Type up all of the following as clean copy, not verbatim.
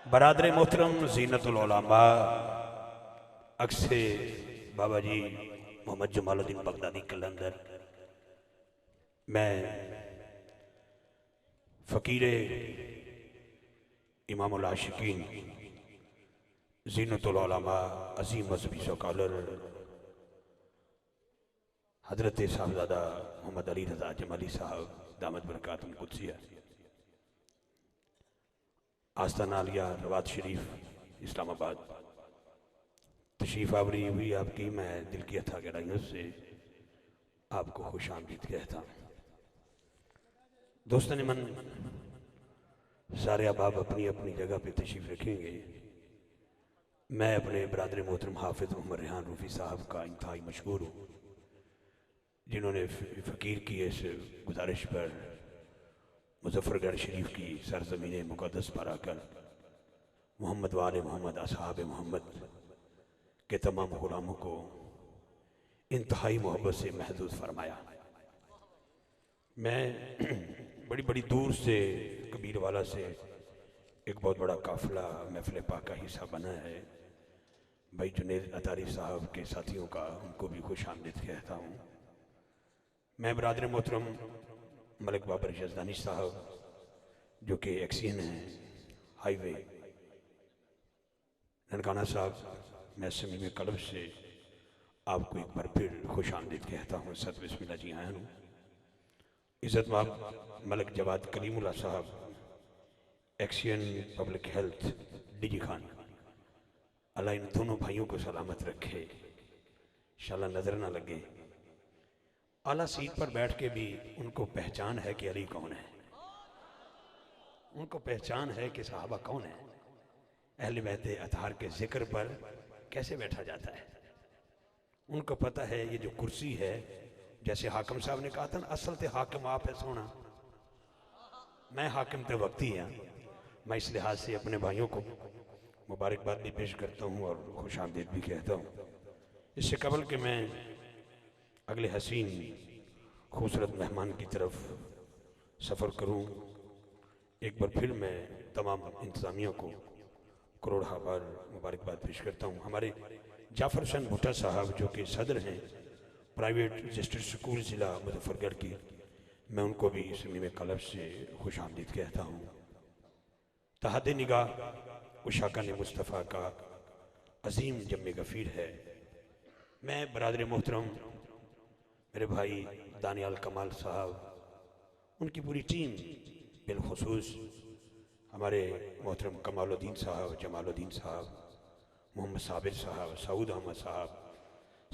बरादर मोहतरम ज़ीनतुल उलमा अक्से बाबा जी मोहम्मद जमालुद्दीन बगदादी कलंदर, मैं फ़कीरे इमामुल आशिकीन ज़ीनतुल उलमा अज़ीम मज़हबी स्कॉलर हज़रत साहबज़ादा मोहम्मद अली रज़ा जमाली साहब दामद बरकातुहुम कुद्सिया आस्ताना आलिया रवात शरीफ इस्लामाबाद तशरीफ़ आवरी हुई आपकी, मैं दिल की अथा गहराइयों से आपको खुश आमदीद कहता हूँ। दोस्तों मन सारे अहबाब अपनी अपनी जगह पे तशरीफ़ रखेंगे। मैं अपने बरादर मोहतरम हाफिज़ मोहम्मद रेहान रूफ़ी साहब का इंतहाई मशहूर हूँ, जिन्होंने फ़कीर की इस गुजारिश पर मुज़फ़्फ़रगढ़ शरीफ की सरज़मीन मुक़द्दस पर आकर मोहम्मद वाले मोहम्मद असहाब मोहम्मद के तमाम ग़ुलामों को इंतहाई मोहब्बत से महसूस फरमाया। मैं बड़ी बड़ी दूर से कबीरवाला से एक बहुत बड़ा काफ़िला महफ़िल पाक का हिस्सा बना है। भाई जुनैद अतारी साहब के साथियों का उनको भी खुश आमदीद कहता हूँ। मैं बरादर मोहतरम मलिक बाबर यज़दानी साहब जो कि एक्सीन हैं हाईवे ननकाना साहब, मैं समीम कल्ब से आपको एक बार फिर खुश आमदीद कहता हूँ। सत बिस्मिल्लाह जी आया हूँ। इज़्ज़त माब मलिक जवाद कलीमुल्लाह साहब एक्सीन पब्लिक हेल्थ डीजी खान, अल्लाह इन दोनों भाइयों को सलामत रखे, इंशाअल्लाह नज़र ना लगे। आला सीट पर बैठ के भी उनको पहचान है कि अली कौन है, उनको पहचान है कि सहाबा कौन है। अहले बैते अतहार के जिक्र पर कैसे बैठा जाता है, उनको पता है ये जो कुर्सी है, जैसे हाकिम साहब ने कहा था ना, असल तो हाकिम आप है सोना, मैं हाकिम तो वक्ती हैं। मैं इस लिहाज से अपने भाइयों को मुबारकबाद भी पेश करता हूँ और खुश आमदीद भी कहता हूँ। इससे कबल कि मैं अगले हसीन खूबसूरत मेहमान की तरफ सफ़र करूं, एक बार फिर मैं तमाम इंतज़ामिया को करोड़ बार मुबारकबाद पेश करता हूं। हमारे जाफ़र हुसैन भुट्टा साहब जो कि सदर हैं प्राइवेट रजिस्टर्ड स्कूल ज़िला मुज़फ़्फ़रगढ़ की, मैं उनको भी समीम कल्ब से खुश आमदीद कहता हूँ। तहद निगाह उशाका ने मुस्तफ़ा का अज़ीम जम्मे गफ़ीर है। मैं बरादर मोहतरम मेरे भाई दानियाल कमाल साहब, उनकी पूरी टीम, बिलखुसूस हमारे मोहतरम कमालुद्दीन साहब, जमालुद्दीन साहब, मोहम्मद साबिर साहब, सऊद अहमद साहब,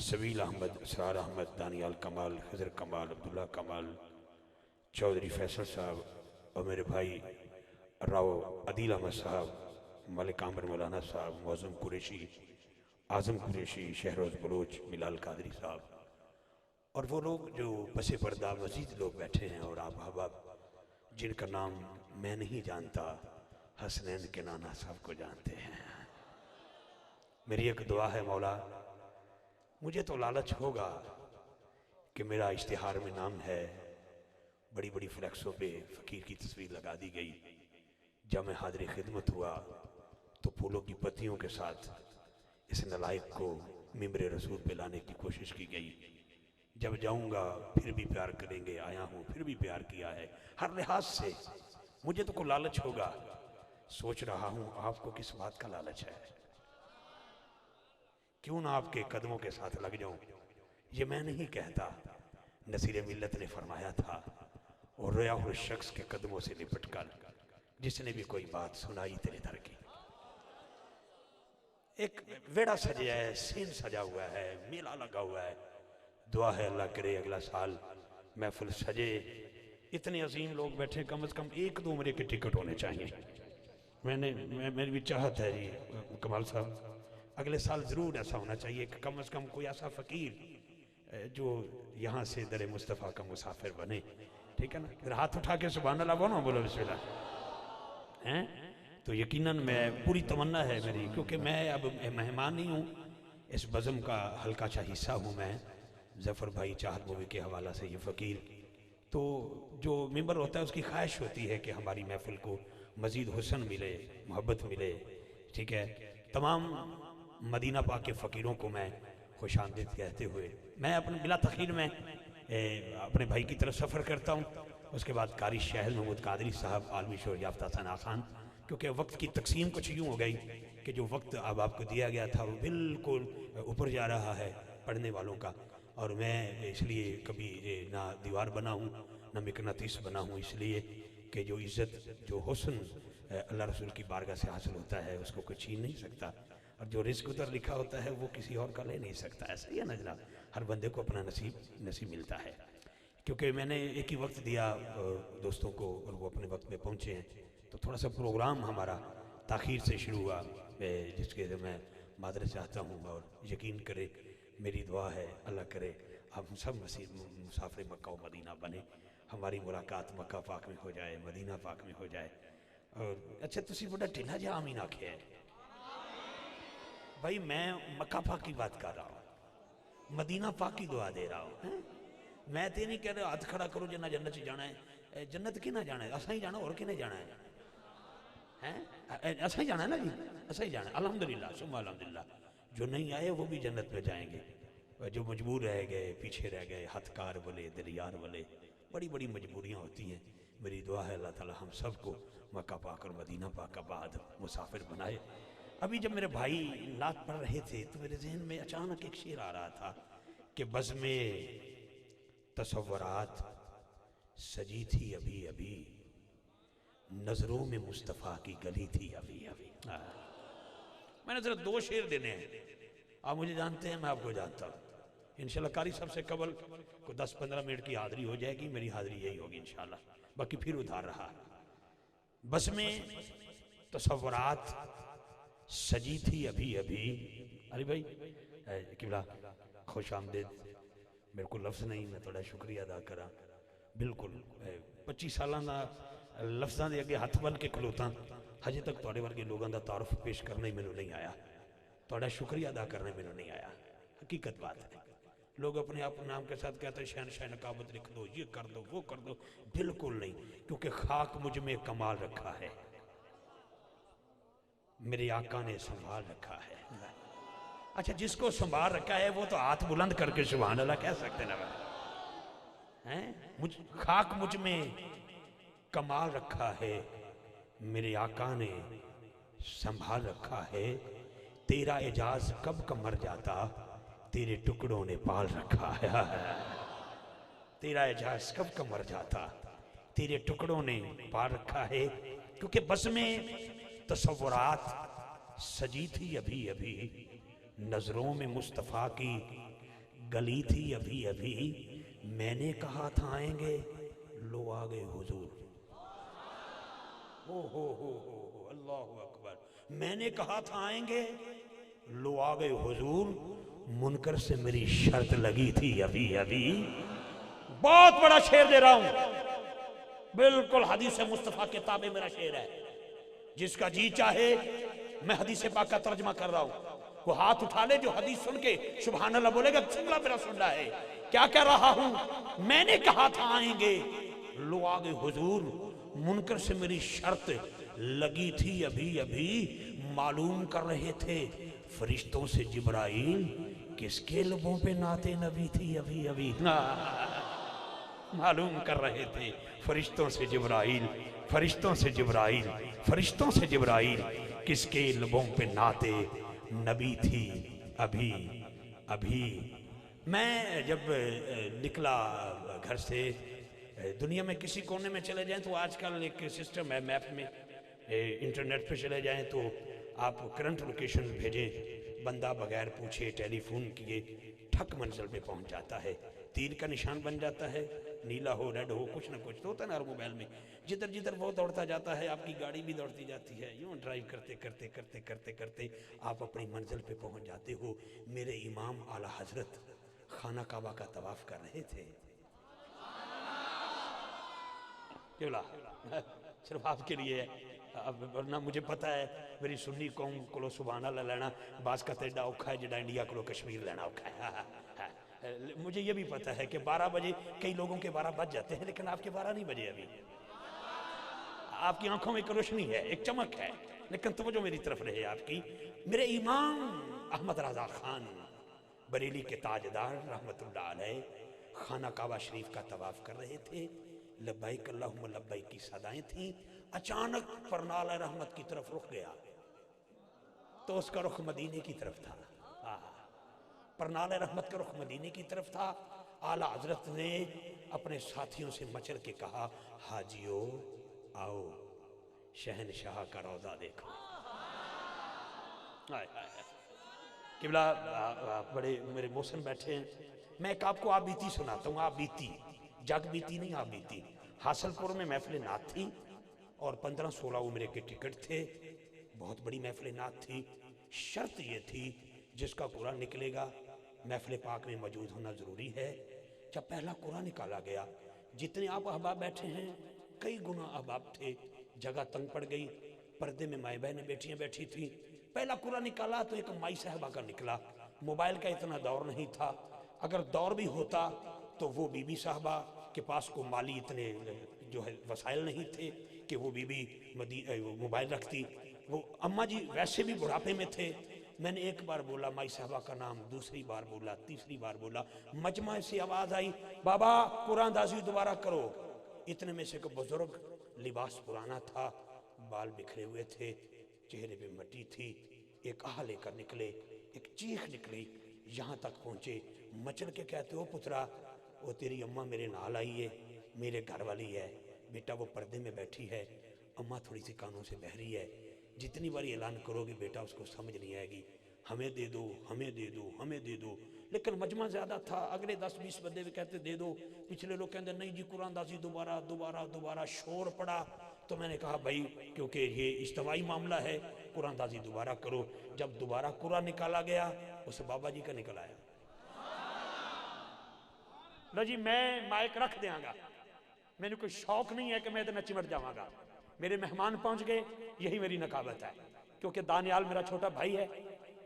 सवील अहमद, असरार अहमद, दानियाल कमाल, खज़र कमाल, अब्दुल्ला कमाल, चौधरी फैसल साहब और मेरे भाई राव अदील अहमद साहब, मलिक आमिर मौलाना साहब, मौज़म कुरैशी, आज़म कुरैशी, शहरोज़ बलोच, बिलाल कादरी साहब और वो लोग जो बसे पर्दा मज़ीद लोग बैठे हैं और आप अहबाब जिनका नाम मैं नहीं जानता, हसनैन के नाना साहब को जानते हैं। मेरी एक दुआ है, मौला मुझे तो लालच होगा कि मेरा इश्तिहार में नाम है, बड़ी बड़ी फ्लैक्सों पे फ़कीर की तस्वीर लगा दी गई। जब मैं हाज़िर खिदमत हुआ तो फूलों की पत्तियों के साथ इस नलायक को मिंबर रसूल पे लाने की कोशिश की गई। जब जाऊंगा फिर भी प्यार करेंगे, आया हूं फिर भी प्यार किया है, हर लिहाज से मुझे तो कोई लालच होगा। सोच रहा हूं आपको किस बात का लालच है, क्यों ना आपके कदमों के साथ लग जाऊं। ये मैं नहीं कहता, नसीर मिल्लत ने फरमाया था, और रोया हुए शख्स के कदमों से लिपट कर जिसने भी कोई बात सुनाई तेरे दर की। एक वेड़ा सजा है, सीन सजा हुआ है, मेला लगा हुआ है। दुआ है अल्लाह करे अगला साल महफिल सजे, इतने अजीम लोग बैठे, कम से कम एक दो उम्र के टिकट होने चाहिए। मेरी भी चाहत है जी कमाल साहब, अगले साल ज़रूर ऐसा होना चाहिए कि कम से कम कोई ऐसा फ़कीर जो यहाँ से दर मुस्तफ़ा का मुसाफिर बने। ठीक है ना, फिर हाथ उठा के सुभान अल्लाह बोलो, बोलो बिस्मिल्लाह हैं। तो यकीनन मैं पूरी तमन्ना है मेरी, क्योंकि मैं अब मेहमान नहीं हूँ, इस बज़म का हल्का सा हिस्सा हूँ मैं। ज़फ़र भाई चाहत मूवी के हवाला से ये फ़कीर, तो जो मेंबर होता है उसकी ख्वाहिश होती है कि हमारी महफ़िल को मज़ीद हुस्न मिले, मोहब्बत मिले। ठीक है, तमाम मदीना पाक के फ़कीरों को मैं खुश आमदीद कहते हुए मैं अपने बिला तख़ीर में अपने भाई की तरफ सफ़र करता हूँ। उसके बाद कारी शहर महमूद कादरी साहब, आलमी शोर याफ्ता सना खान, क्योंकि वक्त की तकसीम कुछ यूँ हो गई कि जो वक्त अब आपको दिया गया था वो बिल्कुल ऊपर जा रहा है पढ़ने वालों का, और मैं इसलिए कभी ना दीवार बना हूँ ना मिकनातीस बना हूँ, इसलिए कि जो इज़्ज़त जो हुस्न अल्लाह रसूल की बारगाह से हासिल होता है उसको कोई छीन नहीं सकता, और जो रिज़्क़ उधर लिखा होता है वो किसी और का ले नहीं सकता। ऐसा ही है ना जनाब, हर बंदे को अपना नसीब मिलता है। क्योंकि मैंने एक ही वक्त दिया दोस्तों को और वो अपने वक्त में पहुँचे हैं, तो थोड़ा सा प्रोग्राम हमारा ताख़ीर से शुरू हुआ, जिसके मैं मादरत चाहता हूँ। और यकीन करे, मेरी दुआ है अल्लाह करे हम सब मुसाफिर मक्का व मदीना बने, हमारी मुलाकात मक्का पाक में हो जाए, मदीना पाक में हो जाए। और अच्छा तुसी बड़ा ढिला जा आमीन आखे है भाई, मैं मक्का पाक की बात कर रहा हूँ, मदीना पाक की दुआ दे रहा हूँ। मैं तो नहीं कह रहा हाथ खड़ा करो जिन्ना जन्नत जाना है। जन्नत कि ना जाना है, असा ही जाना, और कि जाना है? हैं असा ही जाना है ना जी, असा ही जाना है। अल्हम्दुलिल्लाह सुम्मा अल्हम्दुलिल्लाह, जो नहीं आए वो भी जन्नत में जाएंगे, जो मजबूर रह गए, पीछे रह गए, हथकार वाले, दिलयार वाले, बड़ी बड़ी मजबूरियाँ होती हैं। मेरी दुआ है अल्लाह ताला हम सबको मक्का पाक और मदीना पाक का बाद मुसाफिर बनाए। अभी जब मेरे भाई नात पढ़ रहे थे तो मेरे जहन में अचानक एक शेर आ रहा था कि बज़ में तसव्वुरात सजी थी अभी अभी, नजरों में मुस्तफ़ा की गली थी अभी अभी। मैंने सिर्फ 2 शेर देने हैं, आप मुझे जानते हैं, मैं आपको जानता हूँ। इंशाल्लाह कारी साहब से कबल को 10-15 मिनट की हाज़िरी हो जाएगी, मेरी हाज़िरी यही होगी इंशाल्लाह, बाकी फिर उधार रहा। बस में तसव्वुरात सजी थी अभी अभी। अरे भाई किबला खुश आमदेद, मेरे को लफ्ज़ नहीं, मैं थोड़ा शुक्रिया अदा करा। बिल्कुल 25 साल का लफ्ज़ों के अगे हथ बन के खलोता, हजे तक थोड़े वर्गे लोगों का तारुफ पेश करना ही मैनू नहीं आया, थोड़ा शुक्रिया अदा करना मैनू नहीं आया। हकीकत बात है, लोग अपने आप नाम के साथ कहते हैं शहनशाह नकाबत लिख दो, ये कर दो, वो कर दो। बिल्कुल नहीं, क्योंकि खाक मुझ में कमाल रखा है, मेरे आका ने संभाल रखा है। अच्छा, जिसको संभाल रखा है वो तो हाथ बुलंद करके सुभान अल्लाह कह सकते ना हैं। खाक मुझ में कमाल रखा है, मेरे आका ने संभाल रखा है। तेरा एजाज कब का मर जाता, तेरे टुकड़ों ने पाल रखा है। तेरा एजाज कब का मर जाता, तेरे टुकड़ों ने पाल रखा है। क्योंकि बस में तसव्वुरात सजी थी अभी अभी, नजरों में मुस्तफ़ा की गली थी अभी अभी। मैंने कहा था आएंगे, लो आ गए हुजूर। हो अल्लाहु अकबर। मैंने कहा था आएंगे, लो आ गए हुजूर। मुनकर से मेरी शर्त लगी थी अभी अभी। बहुत बड़ा शेर दे रहा हूं, बिल्कुल हदीस मुस्तफ़ा के ताबे मेरा शेर है। जिसका जी चाहे, मैं हदीस पाक का तर्जमा कर रहा हूं, वो हाथ उठा ले जो हदीस सुन के सुभान अल्लाह बोलेगा, जुमला मेरा सुन रहा है। क्या कह रहा हूं? मैंने कहा था आएंगे, लो आ गए हुजूर। मुनकर से मेरी शर्त लगी थी अभी अभी। मालूम कर रहे थे फरिश्तों से जिब्राइल, किसके लबों पे नाते नबी थी अभी अभी। मालूम कर रहे थे फरिश्तों से जिब्राइल, फरिश्तों से जिब्राइल, फरिश्तों से जिब्राइल, किसके लबों पे नाते नबी थी अभी अभी। मैं जब निकला घर से, दुनिया में किसी कोने में चले जाएं तो आजकल एक सिस्टम है, मैप में इंटरनेट पे चले जाएं तो आप करंट लोकेशन भेजें, बंदा बगैर पूछे टेलीफोन किए ठक मंजिल पे पहुंच जाता है। तीर का निशान बन जाता है, नीला हो रेड हो कुछ ना कुछ तो होता है ना हर मोबाइल में। जिधर जिधर वो दौड़ता जाता है, आपकी गाड़ी भी दौड़ती जाती है। यूँ ड्राइव करते करते करते करते करते आप अपनी मंजिल पे पहुंच जाते हो। मेरे इमाम आला हजरत खाना काबा का तवाफ कर रहे थे। क्यों सिर्फ आपके लिए है, अब वरना मुझे पता है मेरी सुन्नी कौम को सुभान अल्लाह लेना बास का तेडा औखा है जिदा इंडिया को कश्मीर लेना औखा है। मुझे ये भी पता है कि 12 बजे कई लोगों के 12 बज जाते हैं, लेकिन आपके 12 नहीं बजे अभी। आपकी आंखों में एक रोशनी है, एक चमक है, लेकिन तवज्जो मेरी तरफ रहे आपकी। मेरे इमाम अहमद रजा खान बरेली के ताजदार रहमतुल्लाह अलैह खाना काबा शरीफ का तवाफ कर रहे थे। लब्बैक अल्लाहुम्मा लब्बैक की सदाएं थीं। अचानक परनाल रहमत की तरफ रुख गया, तो उसका रुख मदीने की तरफ था। परनाल रहमत का रुख मदीने की तरफ था। आला हजरत ने अपने साथियों से मचल के कहा, हाजियो आओ शहनशाह का रौजा देखो। किबला बड़े मेरे मोहसिन बैठे हैं, मैं एक आपको आप बीती सुनाता हूँ। आप बीती, जग बीती नहीं, आप बीती। हासलपुर में महफिल नात थी और 15-16 उम्र के टिकट थे। बहुत बड़ी महफिल नात थी। शर्त ये थी जिसका कुरान निकलेगा महफिल पाक में मौजूद होना ज़रूरी है। जब पहला कुरान निकाला गया, जितने आप अहबाब बैठे हैं कई गुना अहबाब थे, जगह तंग पड़ गई। पर्दे में माए बहनें बेटियाँ बैठी थी। पहला कुरान निकाला तो एक माई साहबा का निकला। मोबाइल का इतना दौर नहीं था, अगर दौर भी होता तो वो बीबी साहबा के पास को माली इतने जो है वसाइल नहीं थे कि वो बीबी मोबाइल रखती। वो अम्मा जी वैसे भी बुढ़ापे में थे। मैंने एक बार बोला माई साहबा का नाम, दूसरी बार बोला, तीसरी बार बोला, मजमा से आवाज़ आई, बाबा कुरान दाजी दोबारा करो। इतने में से एक बुजुर्ग, लिबास पुराना था, बाल बिखरे हुए थे, चेहरे पे मट्टी थी, एक आह लेकर निकले, एक चीख निकली, यहाँ तक पहुँचे। मचल के कहते, हो पुत्रा, वो तेरी अम्मा मेरे नाल आई है, मेरे घर वाली है बेटा, वो पर्दे में बैठी है, अम्मा थोड़ी सी कानों से बहरी है, जितनी बार ऐलान करोगे बेटा उसको समझ नहीं आएगी, हमें दे दो, हमें दे दो, हमें दे दो। लेकिन मजमा ज़्यादा था, अगले 10-20 बंदे भी कहते दे दो, पिछले लोग कहते नहीं जी कुरान दासी दोबारा दोबारा दोबारा। शोर पड़ा तो मैंने कहा भाई क्योंकि ये इज्तिमाई मामला है, कुरान दासी दोबारा करो। जब दोबारा कुरान निकाला गया, उस बाबा जी का निकल आया। लो जी मैं माइक रख देंगा, मैंने कोई शौक नहीं है कि मैं इतना चिमट जावांगा। मेरे मेहमान पहुंच गए, यही मेरी नकाबत है, क्योंकि दानियाल मेरा छोटा भाई है,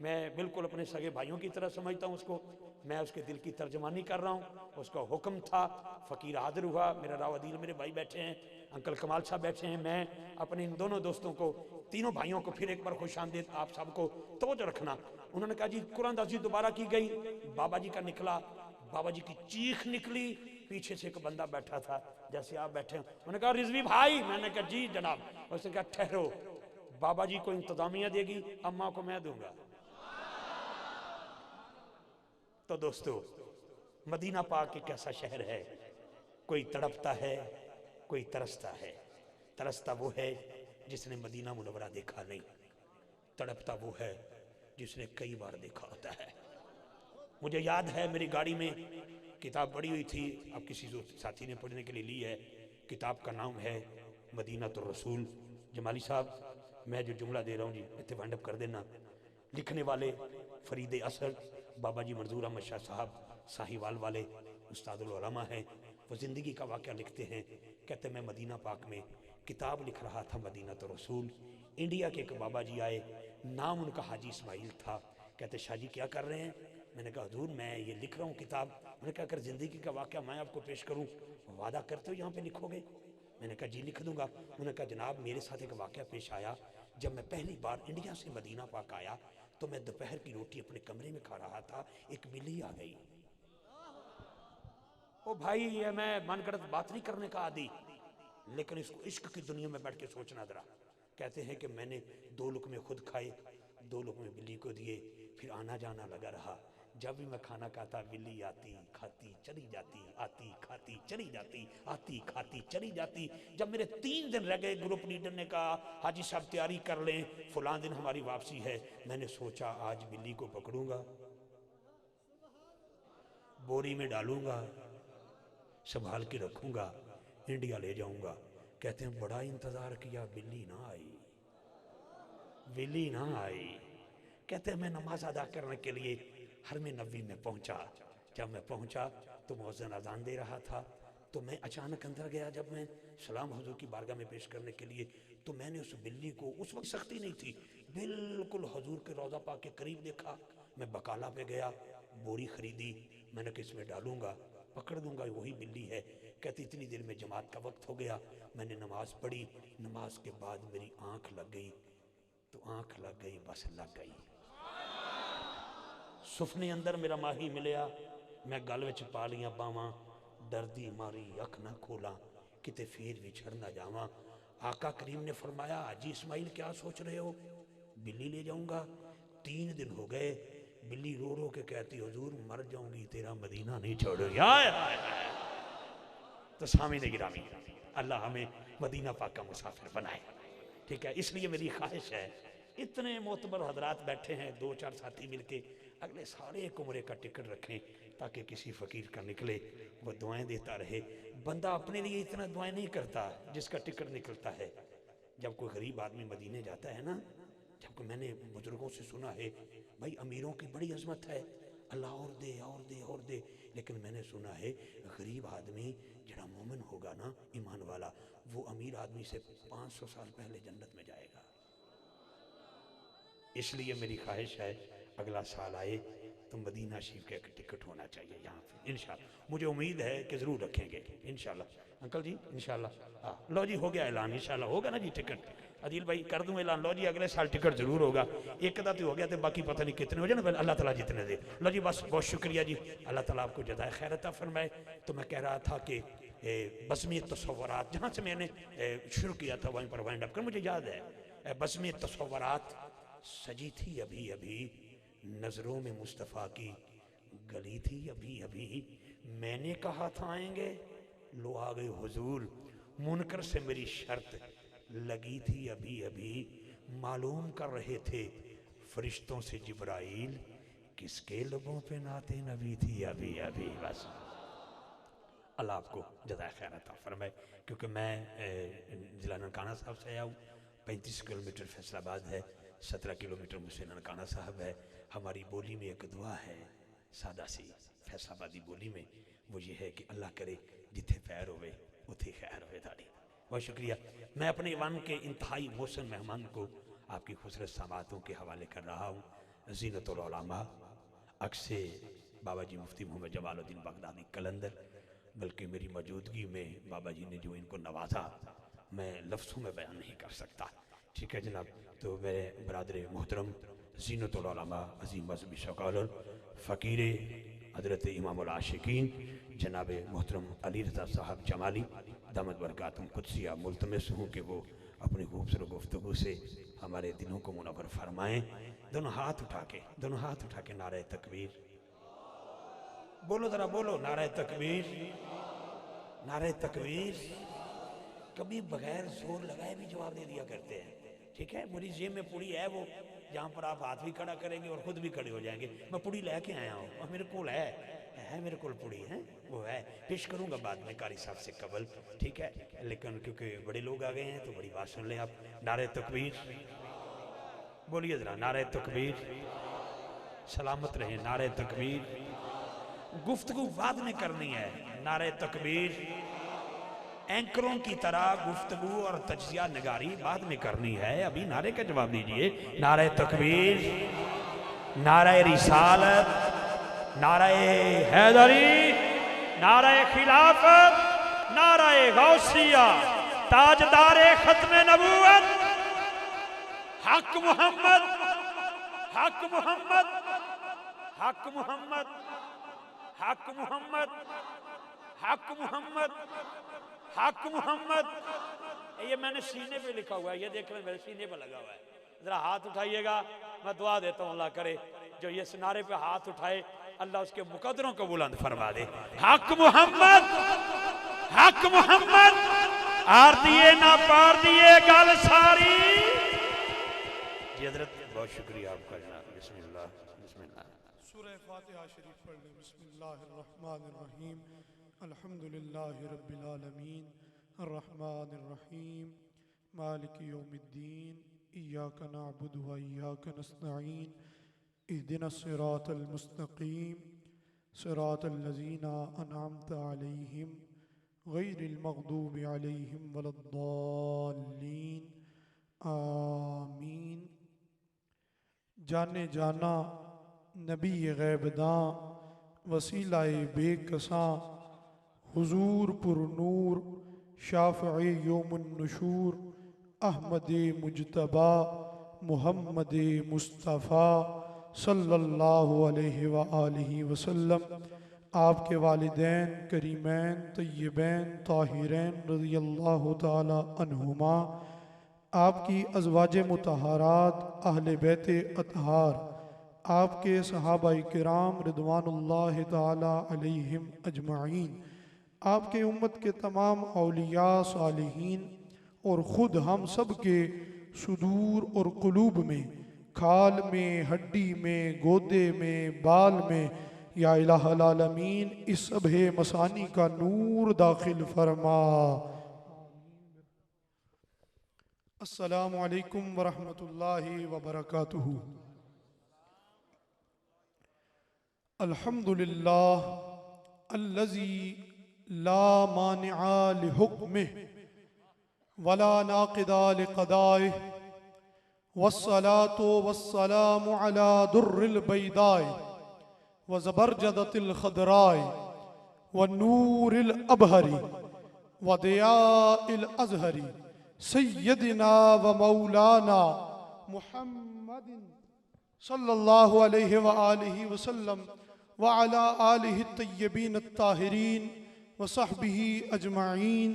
मैं बिल्कुल अपने सगे भाइयों की तरह समझता हूँ उसको। मैं उसके दिल की तर्जमानी कर रहा हूँ, उसका हुक्म था, फ़कीर हाजिर हुआ, मेरा रावदील मेरे भाई बैठे हैं, अंकल कमाल साहब बैठे हैं, मैं अपने इन दोनों दोस्तों को, तीनों भाइयों को फिर एक बार खुशामदीद आप सबको तवज्जो रखना। उन्होंने कहा जी कुरान दासी दोबारा की गई, बाबा जी का निकला, बाबा जी की चीख निकली, पीछे से एक बंदा बैठा था जैसे आप बैठे हैं, उन्होंने कहा रिजवी भाई, मैंने कहा जी जनाब। उसने कहा ठहरो, बाबा जी को इंतजामिया देगी, अम्मा को मैं दूंगा। तो दोस्तों मदीना पाक एक ऐसा शहर है, कोई तड़पता है, कोई तरसता है। तरसता वो है जिसने मदीना मुनव्वरा देखा नहीं, तड़पता वो है जिसने कई बार देखा होता है। मुझे याद है मेरी गाड़ी में किताब पड़ी हुई थी, अब किसी साथी ने पढ़ने के लिए ली है, किताब का नाम है मदीना तो रसूल। जमाली साहब मैं जो जुमला दे रहा हूँ जी इतने वाइंड अप कर देना। लिखने वाले फरीद असद बाबा जी मंजूर अहमद शाह साहब साहिवाल वाले उस्तादुल उलमा हैं। वो ज़िंदगी का वाक़या लिखते हैं, कहते मैं मदीना पाक में किताब लिख रहा था मदीना तो रसूल। इंडिया के एक बाबा जी आए, नाम उनका हाजी इस्माइल था। कहते शाह जी क्या कर रहे हैं? मैंने कहा हजूर मैं ये लिख रहा हूँ किताब। मैंने कहा अगर ज़िंदगी का वाक़या मैं आपको पेश करूँ, वादा करते हो यहाँ पे लिखोगे? मैंने कहा जी लिख दूंगा। उन्होंने कहा जनाब मेरे साथ एक वाक़या पेश आया, जब मैं पहली बार इंडिया से मदीना पाक आया तो मैं दोपहर की रोटी अपने कमरे में खा रहा था, एक बिल्ली आ गई। ओ भाई ये मैं मनगढ़ंत बात नहीं करने का आदि, लेकिन इसको इश्क की दुनिया में बैठ के सोचना जरा। कहते हैं कि मैंने 2 लुक़मे खुद खाए, 2 लुक़मे बिल्ली को दिए, फिर आना जाना लगा रहा। जब भी मैं खाना खाता बिल्ली आती खाती चली जाती, आती खाती चली जाती, आती खाती चली जाती। जब मेरे 3 दिन रह गए, ग्रुप लीडर ने कहा हाजी साहब तैयारी कर लें, फलां दिन हमारी वापसी है। मैंने सोचा आज बिल्ली को पकड़ूंगा, बोरी में डालूंगा, संभाल के रखूंगा, इंडिया ले जाऊंगा। कहते हैं बड़ा इंतजार किया, बिल्ली ना आई, बिल्ली ना आई। कहते हैं मैं नमाज अदा करने के लिए हरम नबी में पहुंचा। जब मैं पहुंचा तो मौज़िन अजान दे रहा था, तो मैं अचानक अंदर गया। जब मैं सलाम हुजूर की बारगाह में पेश करने के लिए, तो मैंने उस बिल्ली को, उस वक्त सख्ती नहीं थी, बिल्कुल हुजूर के रोज़ा पाक के करीब देखा। मैं बकाला पे गया, बोरी खरीदी, मैंने कि इसमें डालूंगा, पकड़ दूंगा, वही बिल्ली है। कहती इतनी देर में जमात का वक्त हो गया, मैंने नमाज पढ़ी, नमाज के बाद मेरी आंख लग गई, तो आंख लग गई, बस लग गई। सुफने अंदर मेरा माही मिलिया, मैं गल विच पा लिया बावां, डरदी मारी अख ना खोला किते फिर भी छड़ ना जावां। आका करीम ने फरमाया, हाजी इस्माइल क्या सोच रहे हो? बिल्ली ले जाऊंगा। 3 दिन हो गए, बिल्ली रो रो के कहती हुजूर मर जाऊंगी, तेरा मदीना नहीं छोड़ूंगी। तो सामी ने गिरामी, अल्लाह हमें मदीना पाक का मुसाफिर बनाए। ठीक है, इसलिए मेरी ख्वाहिश है, इतने मोतबर हजरात बैठे हैं, 2-4 साथी मिलके अगले सारे एक उम्रे का टिकट रखें ताकि किसी फ़कीर का निकले, वो दुआएं देता रहे। बंदा अपने लिए इतना दुआएं नहीं करता जिसका टिकट निकलता है। जब कोई गरीब आदमी मदीने जाता है ना, जब मैंने बुजुर्गों से सुना है भाई अमीरों की बड़ी अजमत है, अल्लाह और दे और दे और दे, लेकिन मैंने सुना है गरीब आदमी जरा मोमिन होगा ना, ईमान वाला, वो अमीर आदमी से 500 साल पहले जन्नत में जाएगा। इसलिए मेरी ख्वाहिश है अगला साल आए तो मदीना शरीफ का एक टिकट होना चाहिए यहाँ पे इंशाल्लाह। मुझे उम्मीद है कि ज़रूर रखेंगे इंशाल्लाह। अंकल जी इंशाल्लाह, हाँ लो जी हो गया ऐलान, इंशाल्लाह होगा ना जी टिकट। अदील भाई कर दूँ ऐलान, लो जी अगले साल टिकट जरूर होगा। एक का तो हो गया तो बाकी पता नहीं कितने हो जाए ना, अल्लाह ताला जितने दे। लो जी बस बहुत शुक्रिया जी, अल्लाह ताला आपको जज़ाए खैर अता फरमाए। तो मैं कह रहा था कि बज़्मी तसव्वुरात, जहाँ से मैंने शुरू किया था वहीं पर वाइंड अप कर, मुझे याद है बज़्मी तसव्वुरात सजी थी अभी अभी, नजरों में मुस्तफ़ा की गली थी अभी अभी, मैंने कहा था आएंगे, लो आ गए हुजूर, मुनकर से मेरी शर्त लगी थी अभी अभी, मालूम कर रहे थे फरिश्तों से जिब्राइल, किसके लबों पे नाते नबी थी अभी अभी। बस अल्लाह आपको जज़ाए खैर अता फरमाए। क्योंकि मैं ज़िला ननकाना साहब से आया हूँ, 35 किलोमीटर फैसलाबाद है, 17 किलोमीटर मुझसे ननकाना साहब है। हमारी बोली में एक दुआ है सादा सी फैसलाबादी बोली में, वो ये है कि अल्लाह करे जिथे पैर होवे उथे खैर होवे थाड़ी। बहुत शुक्रिया। मैं अपने ईवान के इंतहाई मोहसिन मेहमान को आपकी खूबसूरत समातों के हवाले कर रहा हूँ। ज़ीनतुल उलमा अक्से बाबा जी मुफ्ती मोहम्मद जमालुद्दीन बगदादी कलंदर, बल्कि मेरी मौजूदगी में बाबा जी ने जो इनको नवाजा मैं लफ्ज़ों में बयान नहीं कर सकता। ठीक है जनाब, तो मेरे बरादर मोहतरम ज़ीनतुल उलमा अज़ीम मज़हबी शौक़ाउल फ़कीर हज़रत इमामुल आशिकीन जनाब मोहतरम अली रज़ा साहब जमाली दामद बरकातुहुम कुद्सिया, मुल्तमस हूँ कि वो अपनी खूबसूरत गुफ्तगू से हमारे दिलों को मुनव्वर फरमाएँ। दोनों हाथ उठा के नारे तकबीर बोलो, ज़रा बोलो नारे तकबीर, नारे तकबीर। कभी बगैर जोर लगाए भी जवाब दे दिया करते हैं। ठीक है, मेरी जेब में पुड़ी है, वो जहाँ पर आप हाथ भी खड़ा करेंगे और खुद भी खड़े हो जाएंगे, मैं पुड़ी लेके आया हूँ और मेरे को है मेरे को पुड़ी है, वो है, पेश करूँगा बाद में कारी साहब से कबल। ठीक है, लेकिन क्योंकि बड़े लोग आ गए हैं तो बड़ी बात सुन लें आप। नारे तकबीर बोलिए ज़रा, नारे तकबीर, सलामत रहे, नारे तकबीर। गुफ्तगू बाद में करनी है, नारे तकबीर। एंकरों की तरह गुफ्तगू और तज्जिया नगारी बाद में करनी है, अभी नारे का जवाब दीजिए। नारे तकबीर, नारे रिसालत, नारे हैदरी, नारे खिलाफत, नारे गौसिया, ताजदारे खत्मे नबूवत, हक मोहम्मद, हक मोहम्मद, हक मोहम्मद, हक मोहम्मद, हक मोहम्मद, हक मोहम्मद। ये मैंने सीने पे लिखा हुआ है, ये देख लें मेरे सीने पे लगा हुआ है। जरा हाथ उठाइएगा, मैं दुआ देता हूँ अल्लाह करे जो ये सिनारे पे हाथ उठाए अल्लाह उसके मुकद्दरों को बुलंद फरमा दे। हक मोहम्मद, हक मोहम्मद, आर दिए ना पार दिए गल सारी। जी हजरत बहुत शुक्रिया आपका जनाब। बिस्मिल्लाह बिस्मिल्लाह। सूरह फातिहा शरीफ पढ़ लें। बिस्मिल्लाहिर रहमानिर रहीम, अल्हम्दुलिल्लाहि रब्बिल आलमीन, अर्रहमानिर रहीम, मालिकि यौमिद्दीन, इय्याका नअबुदु व इय्याका नस्तईन, इहदिनस सिरातल मुस्तकीम, सिरातल लज़ीना अनअमत अलैहिम, गैरिल मग़दूबि अलैहिम वलद्दाल्लीन, आमीन। जाने जाना नबी गैबदां, वसीलाए बेकसां, हुजूर पुरनूर शाफ़ई यौमुन नुशूर अहमद मुजतबा मुहम्मद मुस्तफ़ा सल्लल्लाहु अलैहि व आलिहि वसल्लम, आपके वालिदैन करीमैन तय्यबैन ताहिरैन रज़ियल्लाहु ताला अन्हुमा, आपकी अज़वाजे मुतहरात अहले बैत अतहार, आपके सहाबाए किराम रिदवानुल्लाहि ताला अलैहिम अजमाइन, आपके उम्मत के तमाम औलिया सालिहीन और ख़ुद हम सब के सुदूर और क़ुलूब में, खाल में, हड्डी में, गोदे में, बाल में, या इलाहल आलमीन इस सबहे मसानी का नूर दाखिल फरमा। अस्सलामु अलैकुम व रहमतुल्लाहि व बरकातुहू। अल्हम्दुलिल्लाह अल्लज़ी ला मानिअ लिहुक्मिहि वला नाक़िदा लिक़दाइहि वस्सलातु वस्सलामु अला दुर्रिल बैदाइ व ज़बरजदतिल खदराइ व नूरिल अबहरी व दियाइल अज़हरी सय्यदिना व मौलाना मुहम्मदिन सल्लल्लाहु अलैहि व आलिहि वसल्लम व अला आलिहि तय्यबीन अत्ताहिरीन व सहबिही अजमाइन।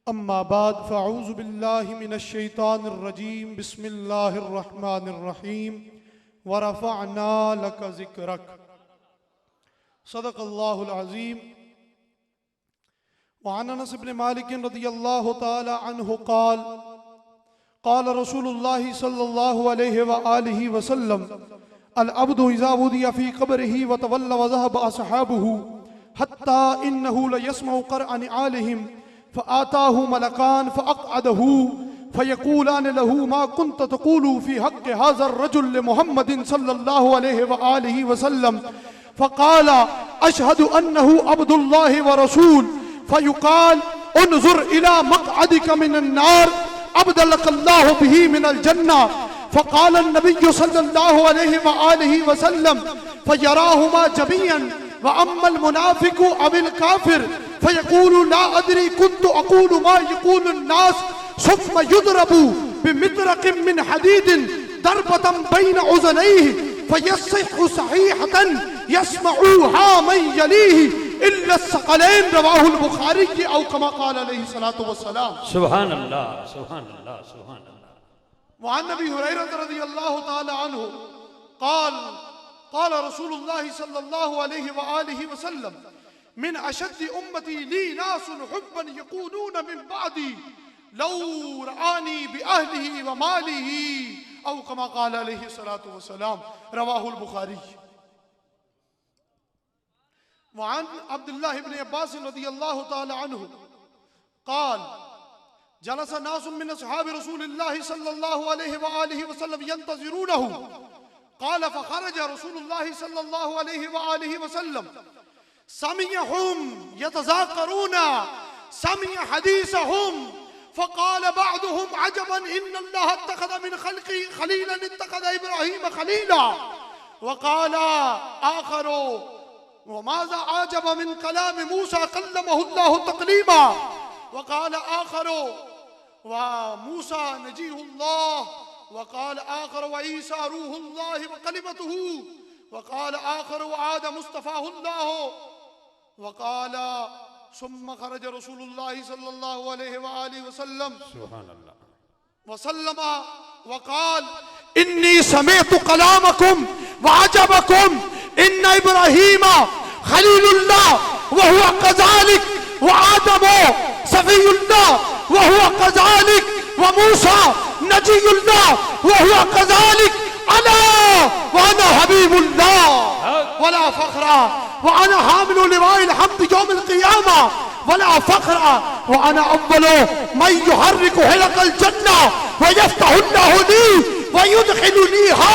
अम्मा बाद फ़अऊज़ु बिल्लाहि मिनश शैतानिर रजीम बिस्मिल्लाहिर रहमानिर रहीम व रफ़अना लक ज़िक्रक सदक़ल्लाहुल अज़ीम। व अन अनस इब्न मालिक रज़ियल्लाहु ताला अन्हु क़ाल क़ाल रसूलुल्लाहि सल्लल्लाहु अलैहि व आलिहि वसल्लम अल अब्दु इज़ा वुदिअ फ़ी क़ब्रिही व तवल्ला व ज़हब असहाबुहु हत्ता इन्नहु लयस्मउ क़रअ निआलिहिम फ़आताहु मलकान फ़अक़अदहु फ़यक़ूलान लहु मा कुन्त तक़ूलु फ़ी हक़्क़ि हाज़ा अर्रजुल मुहम्मदिन सल्लल्लाहु अलैहि व आलिहि वसल्लम फ़क़ाल अशहदु अन्नहु अब्दुल्लाहि व रसूल फ़युक़ाल उन्ज़ुर इला मक़अदिक मिनन नार अब्दलकल्लाहु बिही मिनल जन्नह फ़क़ाल अन्नबिय्यु सल्लल्लाहु अलैहि व आलिहि वसल्लम फ़यराहुमा जमीअन व अम्मल मुनाफ़िक़ु अविल काफ़िर फ़यक़ूलु ला अदरी कुन्तु अक़ूलु मा यक़ूलु अन्नास सुम्मा युदरबु बिमितरक़िन मिन हदीदिन दरबतन बैन उज़नैहि फ़यस्सिहु सहीहतन यस्मऊहा मन यलीहि इल्ला अस्सक़लैन रवाहुल बुखारी औ कमा क़ाल अलैहि सलातु वस्सलाम। सुभान अल्लाह सुभान अल्लाह सुभान अल्लाह। व अन अबी हुरैरा रज़ियल्लाहु ताला अन्हु क़ाल क़ाल रसूलुल्लाहि सल्लल्लाहु अलैहि व आलिहि वसल्लम मिन अशद्दि उम्मती ली नासुन हुब्बन यक़ूलून मिन बअदी लौ रआनी बिअहलिही व मालिही औ कमा क़ाल अलैहि सलातु वस्सलाम रवाहुल बुखारी। व अन अब्दुल्लाह इब्न अब्बास रज़ियल्लाहु ताला अन्हु क़ाल जलस नासुन मिन अस्हाबि रसूलिल्लाहि सल्लल्लाहु अलैहि व आलिहि वसल्लम यंतज़िरूनहु क़ाल फ़ख़रज रसूलुल्लाहि सल्लल्लाहु अलैहि व आलिहि वसल्लम समिअहुम यतज़ाकरून समिअ हदीसहुम फ़क़ाल बअदुहुम अजबन इन्नल्लाह इत्तख़ज़ मिन ख़ल्क़िही ख़लीलन इत्तख़ज़ इब्राहीम ख़लीला व क़ाल आख़रू व माज़ा अअजब मिन कलामि मूसा कल्लमहुल्लाहु तक़लीमा व क़ाल आख़रू व मूसा नजीहुल्लाह व क़ाल आख़र व ईसा रूहुल्लाह व कलिमतुहु व क़ाल आख़र व आद मुस्तफ़ाहुल्लाह व क़ाल सुम्मा ख़रज रसूलुल्लाहि सल्लल्लाहु अलैहि व आलिहि वसल्लम सुभान अल्लाह वसल्लम व क़ाल इन्नी समिअतु कलामकुम व अजबकुम इन्न इब्राहीम खलीलुल्लाह व हुवा कज़ालिक व आदम सफ़ीयुल्लाह व हुवा कज़ालिक व मूसा नजीयुल्लाह व हुवा कज़ालिक अला व अना हबीबुल्लाह वला फ़ख्रा व अना हामिलु लिवाइल हम्द यौमिल क़ियामा वला फ़ख्रा व अना अव्वलु मन युहर्रिकु हिलक़ल जन्नह व यफ्तहुल्लाहु ली व युदख़िलुनीहा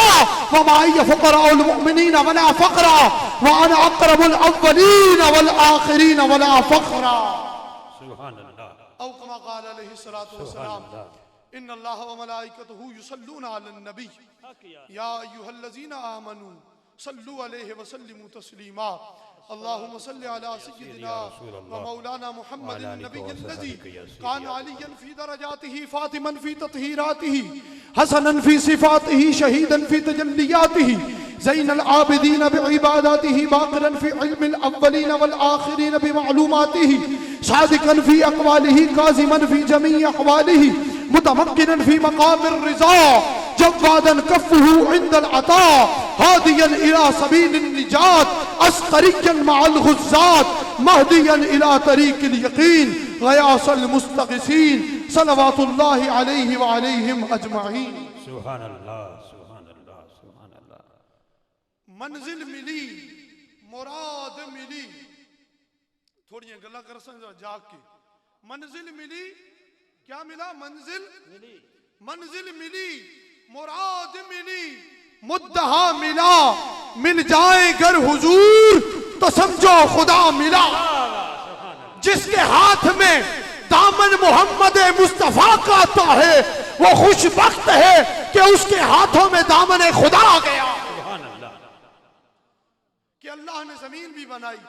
व माइय फ़ुक़राउल मुअमिनीन वला फ़ख्रा व अना अक़रबुल अव्वलीन वल आख़िरीन वला फ़ख्रा। सुभान अल्लाह औ कमा क़ाल अलैहि सलातु वस्सलाम इन्नल्लाह व मलाइकतहु युसल्लूना अलन नबी या अय्युहल्लज़ीना आमनू सल्लु अलैहि व सल्लिमू तस्लीमा। अल्लाहुम्मा सल्लि अला सय्यिदिना व मौलाना मुहम्मदिन नबिय्यिल लज़ी कान अलियन फी दरजातिही फातिमन फी तत्हीरातिही हसनन फी सिफातिही शहीदन फी तजल्लियातिही ज़ैनल आबिदीन बिइबादातिही बाक़िरन फी इल्मिल अव्वलीन वल आखिरीन बिमालूमातिही सादिक़न फी अक़वालिही काज़िमन फी जमीइ अहवालिही मुतमक्किनन फी मक़ामिर रिज़ा जव्वादन कफ़्फ़ुहु इंदल अता हादियन इला सबीलिन निजात अस्करियन मअल गुज़्ज़ात महदियन इला तरीक़िल यक़ीन ग़यासल मुस्तग़ीसीन सलवातुल्लाहि अलैहि व अलैहिम अजमईन। सुभान अल्लाह, सुभान अल्लाह, सुभान अल्लाह। मंजिल मिली, मुराद मिली, थोड़ी गल्ला कर जाग के। मंजिल मिली, क्या मिला? मंजिल मिली, मंजिल मिली, मुराद मिली, मुद्दहा मिला, मिल जाए गर हुजूर तो समझो खुदा मिला। जिसके हाथ में दामन मोहम्मद मुस्तफा का आता है वो खुशबख्त है कि उसके हाथों में दामन खुदा आ गया। कि अल्लाह ने जमीन भी बनाई,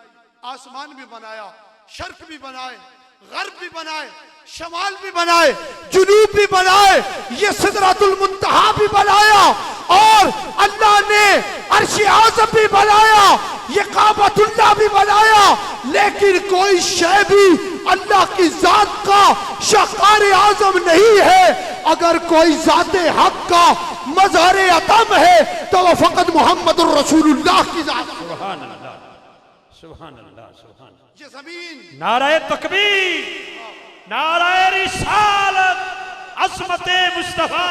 आसमान भी बनाया, शर्क भी बनाए, गर्ब भी बनाए, शमाल भी बनाए, जुनूब भी बनाए, ये सिदरतुल मुंतहा भी बनाया और अल्लाह ने अर्श आज़म भी बनाया, ये काबतुल्लाह भी बनाया। लेकिन कोई शय भी अल्लाह की जात का शाकार आज़म नहीं है। अगर कोई जाते हक का मज़हर अतम है तो वह फकत मोहम्मदुर रसूलुल्लाह की जात। सुभान अल्लाह, सुभान अल्लाह, सुभान। ये जमीन नाराए तकबीर, नाराए रिसालत, अस्मते मुस्तफा,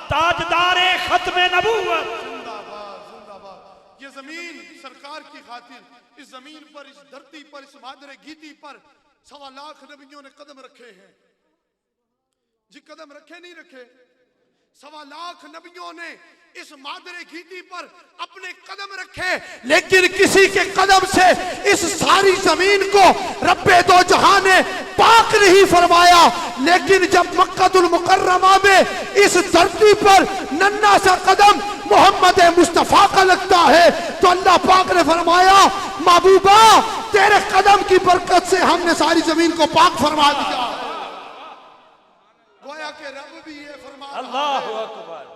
ताजदारे खत्मे नबूवत। जिंदाबाद, जिंदाबाद। ये जमीन सरकार की खातिर, इस जमीन पर, इस धरती पर, इस मादरे गीती पर 1.25 लाख नबियों ने कदम रखे हैं। जी कदम रखे नहीं रखे? 1.25 लाख नबियों ने इस मादरे गीती पर अपने कदम रखे, लेकिन किसी के कदम से इस सारी जमीन को रब्बे दो जहां ने पाक नहीं फरमाया। लेकिन जब मक्कातुल मुकर्रमा में इस धरती पर नन्ना सा कदम मोहम्मद मुस्तफा का लगता है तो अल्लाह पाक ने फरमाया, महबूबा तेरे कदम की बरकत से हमने सारी जमीन को पाक फरमा दिया। गोया के रब भी ये फरमा रहा है। अल्लाहु अकबर।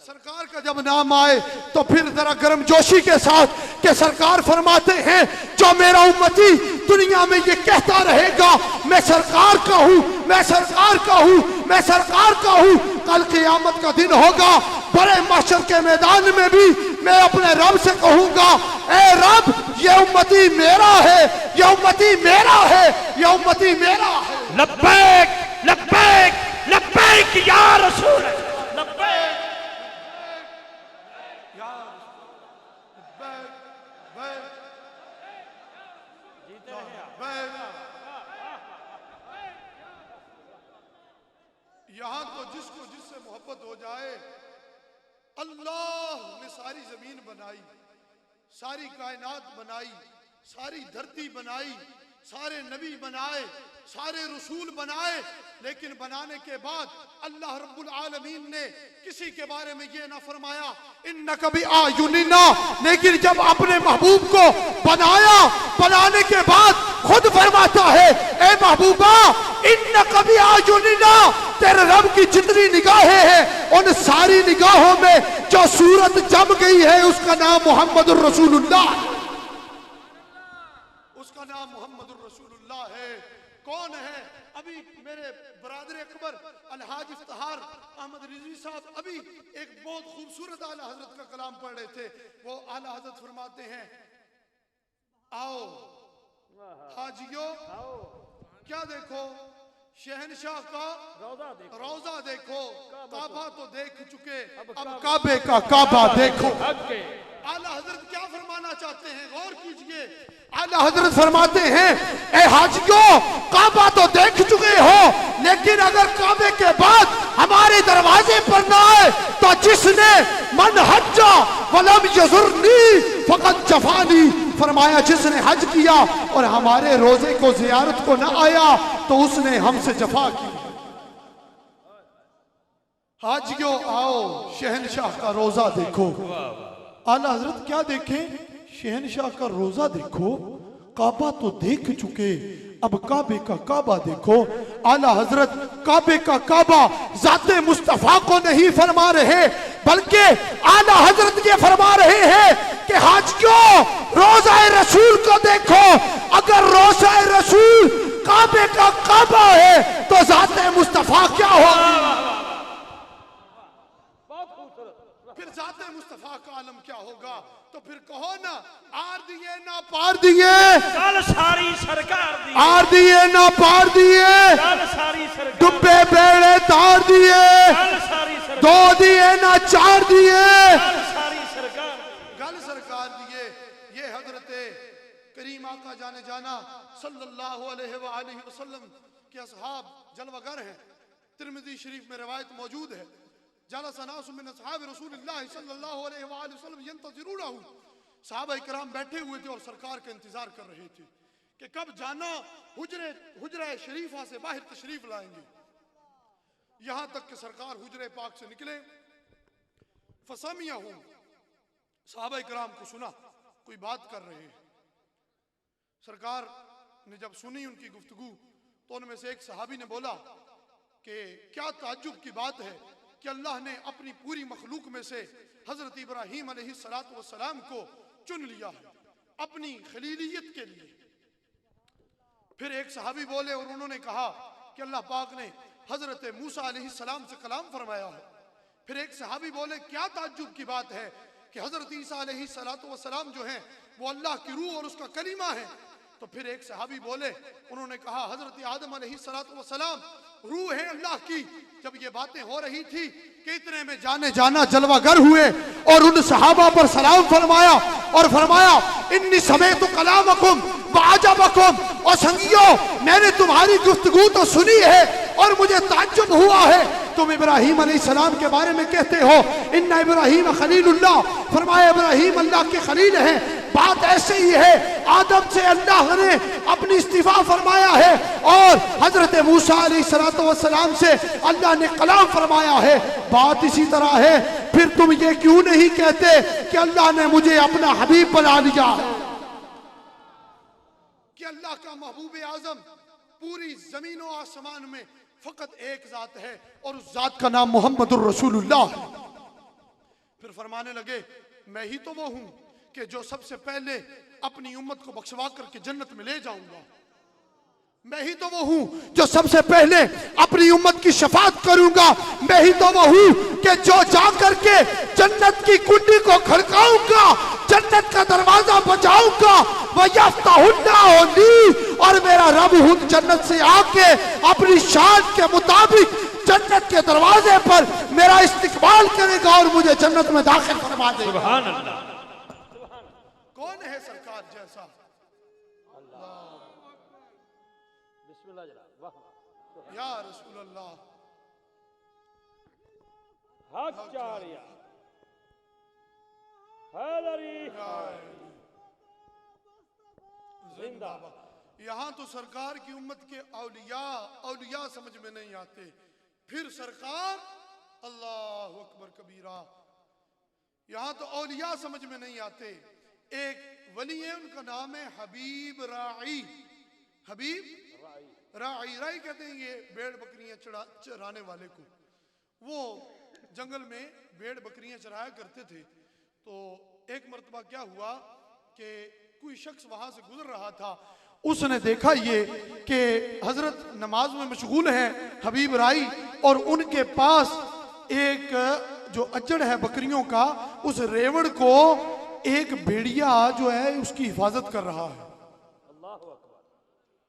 सरकार का जब नाम आए तो फिर जरा गर्मजोशी के साथ कि सरकार फरमाते हैं जो मेरा उम्मती दुनिया में ये कहता रहेगा मैं सरकार का हूं, मैं सरकार का हूं, मैं सरकार का हूं, कल क़यामत का दिन होगा, बड़े महशर के मैदान में भी मैं अपने रब से कहूंगा, ए रब ये उम्मती मेरा है, ये उम्मती मेरा है, ये उम्मती मेरा है। लब्बैक लब्बैक लब्बैक या रसूल, लब्बैक यहां तो जिसको जिससे मोहब्बत हो जाए। अल्लाह ने सारी जमीन बनाई, सारी कायनात बनाई, सारी धरती बनाई, सारे नबी बनाए, सारे रसूल बनाए, लेकिन बनाने के बाद अल्लाह रब्बुल आलमीन ने किसी के बारे में ये ना फरमाया इन्नका बिआयुनिना, लेकिन जब अपने महबूब को बनाया, बनाने के बाद खुद फरमाता है, ए महबूबा इन्नका बिआयुनिना, तेरे रब की जितनी निगाहें हैं उन सारी निगाहों में जो सूरत जम गई है उसका नाम मोहम्मदुर रसूलुल्लाह, उसका नाम मोहम्मदुर रसूलुल्लाह है। कौन है? अभी मेरे बरादर अकबर अलहाज इफ्तिखार अहमद रिजवी साहब अभी एक बहुत खूबसूरत आला हजरत का कलाम पढ़ रहे थे। वो आला हजरत फरमाते हैं, आओ हाजियो क्या देखो, शहनशाह का रोजा देखो, काबा तो देख चुके अब काबे का काबा देखो। आला हजरत क्या फरमाना चाहते हैं? गौर कीजिए। आला हजरत फरमाते हैं, ए हाजियो काबा तो देख चुके हो, लेकिन अगर काबे के बाद हमारे दरवाजे पर ना आए तो जिसने मन हज्जा वलम यजुरनी फकत जफानी, फरमाया जिसने हज किया और हमारे रोजे को जियारत को ना आया तो उसने हमसे जफा की। हाजियों आओ शहनशाह का रोजा देखो। आला हजरत क्या देखें? शहनशाह का रोजा देखो। काबा तो देख चुके, अब काबे का काबा देखो। आला हजरत काबे का काबा जाते मुस्तफा को नहीं फरमा रहे, बल्कि आला हजरत ये फरमा रहे हैं कि हाजियों रोज़ाए रसूल को देखो। अगर रोज़ाए रसूल काबे का काबा है तो जाते मुस्तफा क्या होगी? फिर जाते मुस्तफा का आलम क्या होगा? तो फिर कहो ना, आर दिए ना पार दिए, कल सारी सरकार दी, आर दिए ना पार दिए, कल सारी सरकार, डुब्बे बेड़े तार दिए, कल सारी सरकार, दो दिए ना चार दिए, कल सारी सरकार, गल सरकार दिए। ये हजरते करीम आका जाने जाना सल्लल्लाहु अलैहि वसल्लम के असहाब जलवागर हैं। तिरमिज़ी शरीफ में रिवायत मौजूद है, सहाबा इकराम बैठे हुए थे और सरकार का इंतजार कर रहे थे कि कब जाना हुजरे शरीफा से बाहर तशरीफ लाएंगे। यहां तक कि सरकार हुजरे पाक से निकले। फसमियाहुम, सहाबा इकराम को सुना कोई बात कर रहे हैं। सरकार ने जब सुनी उनकी गुफ्तगू तो उनमें से एक सहाबी ने बोला कि क्या ताज्जुब की बात है कि अल्लाह ने अपनी पूरी मखलूक में से हजरत इब्राहीम अलैहिस्सलातु वस्सलाम को चुन लिया है अपनी खलीलियत के लिए। फिर एक सहाबी बोले और उन्होंने कहा कि अल्लाह पाक ने हजरत मूसा अलैहिस्सलाम से कलाम फरमाया है। फिर एक सहाबी बोले क्या ताज्जुब की बात है कि हजरत ईसा अलैहिस्सलातु वस्सलाम जो हैं वो अल्लाह की रूह और उसका कलीमा है। तो फिर एक सहाबी बोले, उन्होंने कहा हजरत आदम अलैहिस्सलातु वस्सलाम रूह है अल्लाह की। जब ये बातें हो रही थी कि इतने में जाने जाना जलवागर हुए और उन सहाबा पर सलाम फरमाया और फरमाया इन्नी समेतु कलामकुम वाजबकुम, और संगियो मैंने तुम्हारी गुफ्तगू तो सुनी है और मुझे ताज्जुब हुआ है। तुम इब्राहीम अलैहिस्सलाम के बारे में कहते हो इन्ना इब्राहीम खलीलुल्लाह, फरमाया इब्राहीम अल्लाह के खलील हैं। बात ऐसे ही है, आदम से अल्लाह ने अपनी इस्तीफा फरमाया है और हजरत मूसा अलैहिस्सलातु वस्सलाम से अल्लाह ने कलाम फरमाया है। बात इसी तरह है। फिर तुम ये क्यों नहीं कहते कि अल्लाह ने मुझे अपना हबीब बना लिया है? कि अल्लाह का महबूब आजम पूरी जमीन और आसमान में फकत एक जात है और उस जात का नाम मोहम्मदुर रसूलुल्लाह है। फिर फरमाने लगे मैं ही तो वो हूं कि जो सबसे पहले अपनी उम्मत को बख्शवा करके जन्नत में ले जाऊंगा। मैं ही तो वो हूं जो सबसे पहले अपनी उम्मत की शफाअत करूंगा। मैं ही तो वो हूं कि जो जा करके जन्नत की कुंडी को खड़काऊंगा, जन्नत का दरवाजा बजाऊंगा। वह यफ्ताहुन्ना होली, और मेरा रब खुद जन्नत से आके अपनी शान के मुताबिक जन्नत के दरवाजे पर मेरा इस्तिकबाल करेगा और मुझे जन्नत में दाखिल फरमा देगा। सुभान अल्लाह। कौन है सरकार जैसा? या रसूल अल्लाह। यहाँ तो सरकार की उम्मत के औलिया समझ में नहीं आते। फिर सरकार अल्लाह अकबर कबीरा, यहाँ तो औलिया समझ में नहीं आते। एक वली है, उनका नाम है हबीब राई। हबीब राई, राई कहते हैं ये भेड़ बकरियां चराने वाले को। वो जंगल में भेड़ बकरियां चराया करते थे। तो एक मर्तबा क्या हुआ कि कोई शख्स वहां से गुजर रहा था। उसने देखा ये कि हजरत नमाज में मशगूल है हबीब राई, और उनके पास एक जो अजड़ है बकरियों का, उस रेवड़ को एक भेड़िया जो है उसकी हिफाजत कर रहा है।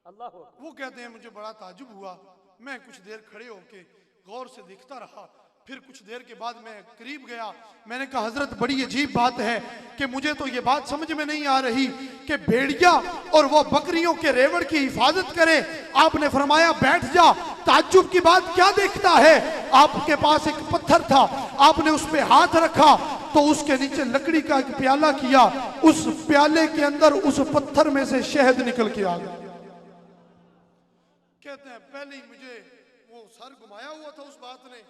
वो कहते हैं मुझे बड़ा ताजुब हुआ। मैं कुछ देर खड़े होके गौर से देखता रहा। फिर कुछ देर के बाद मैं करीब गया। मैंने कहा हजरत बड़ी अजीब बात है कि मुझे तो ये बात समझ में नहीं आ रही कि भेड़िया और वो बकरियों के रेवड़ की हिफाजत करे। आपने फरमाया बैठ जा। ताज्जुब की बात क्या देखता है? आपके पास एक पत्थर था, आपने उस पे हाथ रखा तो उसके नीचे लकड़ी का एक प्याला किया, उस प्याले के अंदर उस पत्थर में से शहद निकल के आ गया। कहते हैं पहले ही मुझे वो सर घुमाया हुआ था उस बात ने।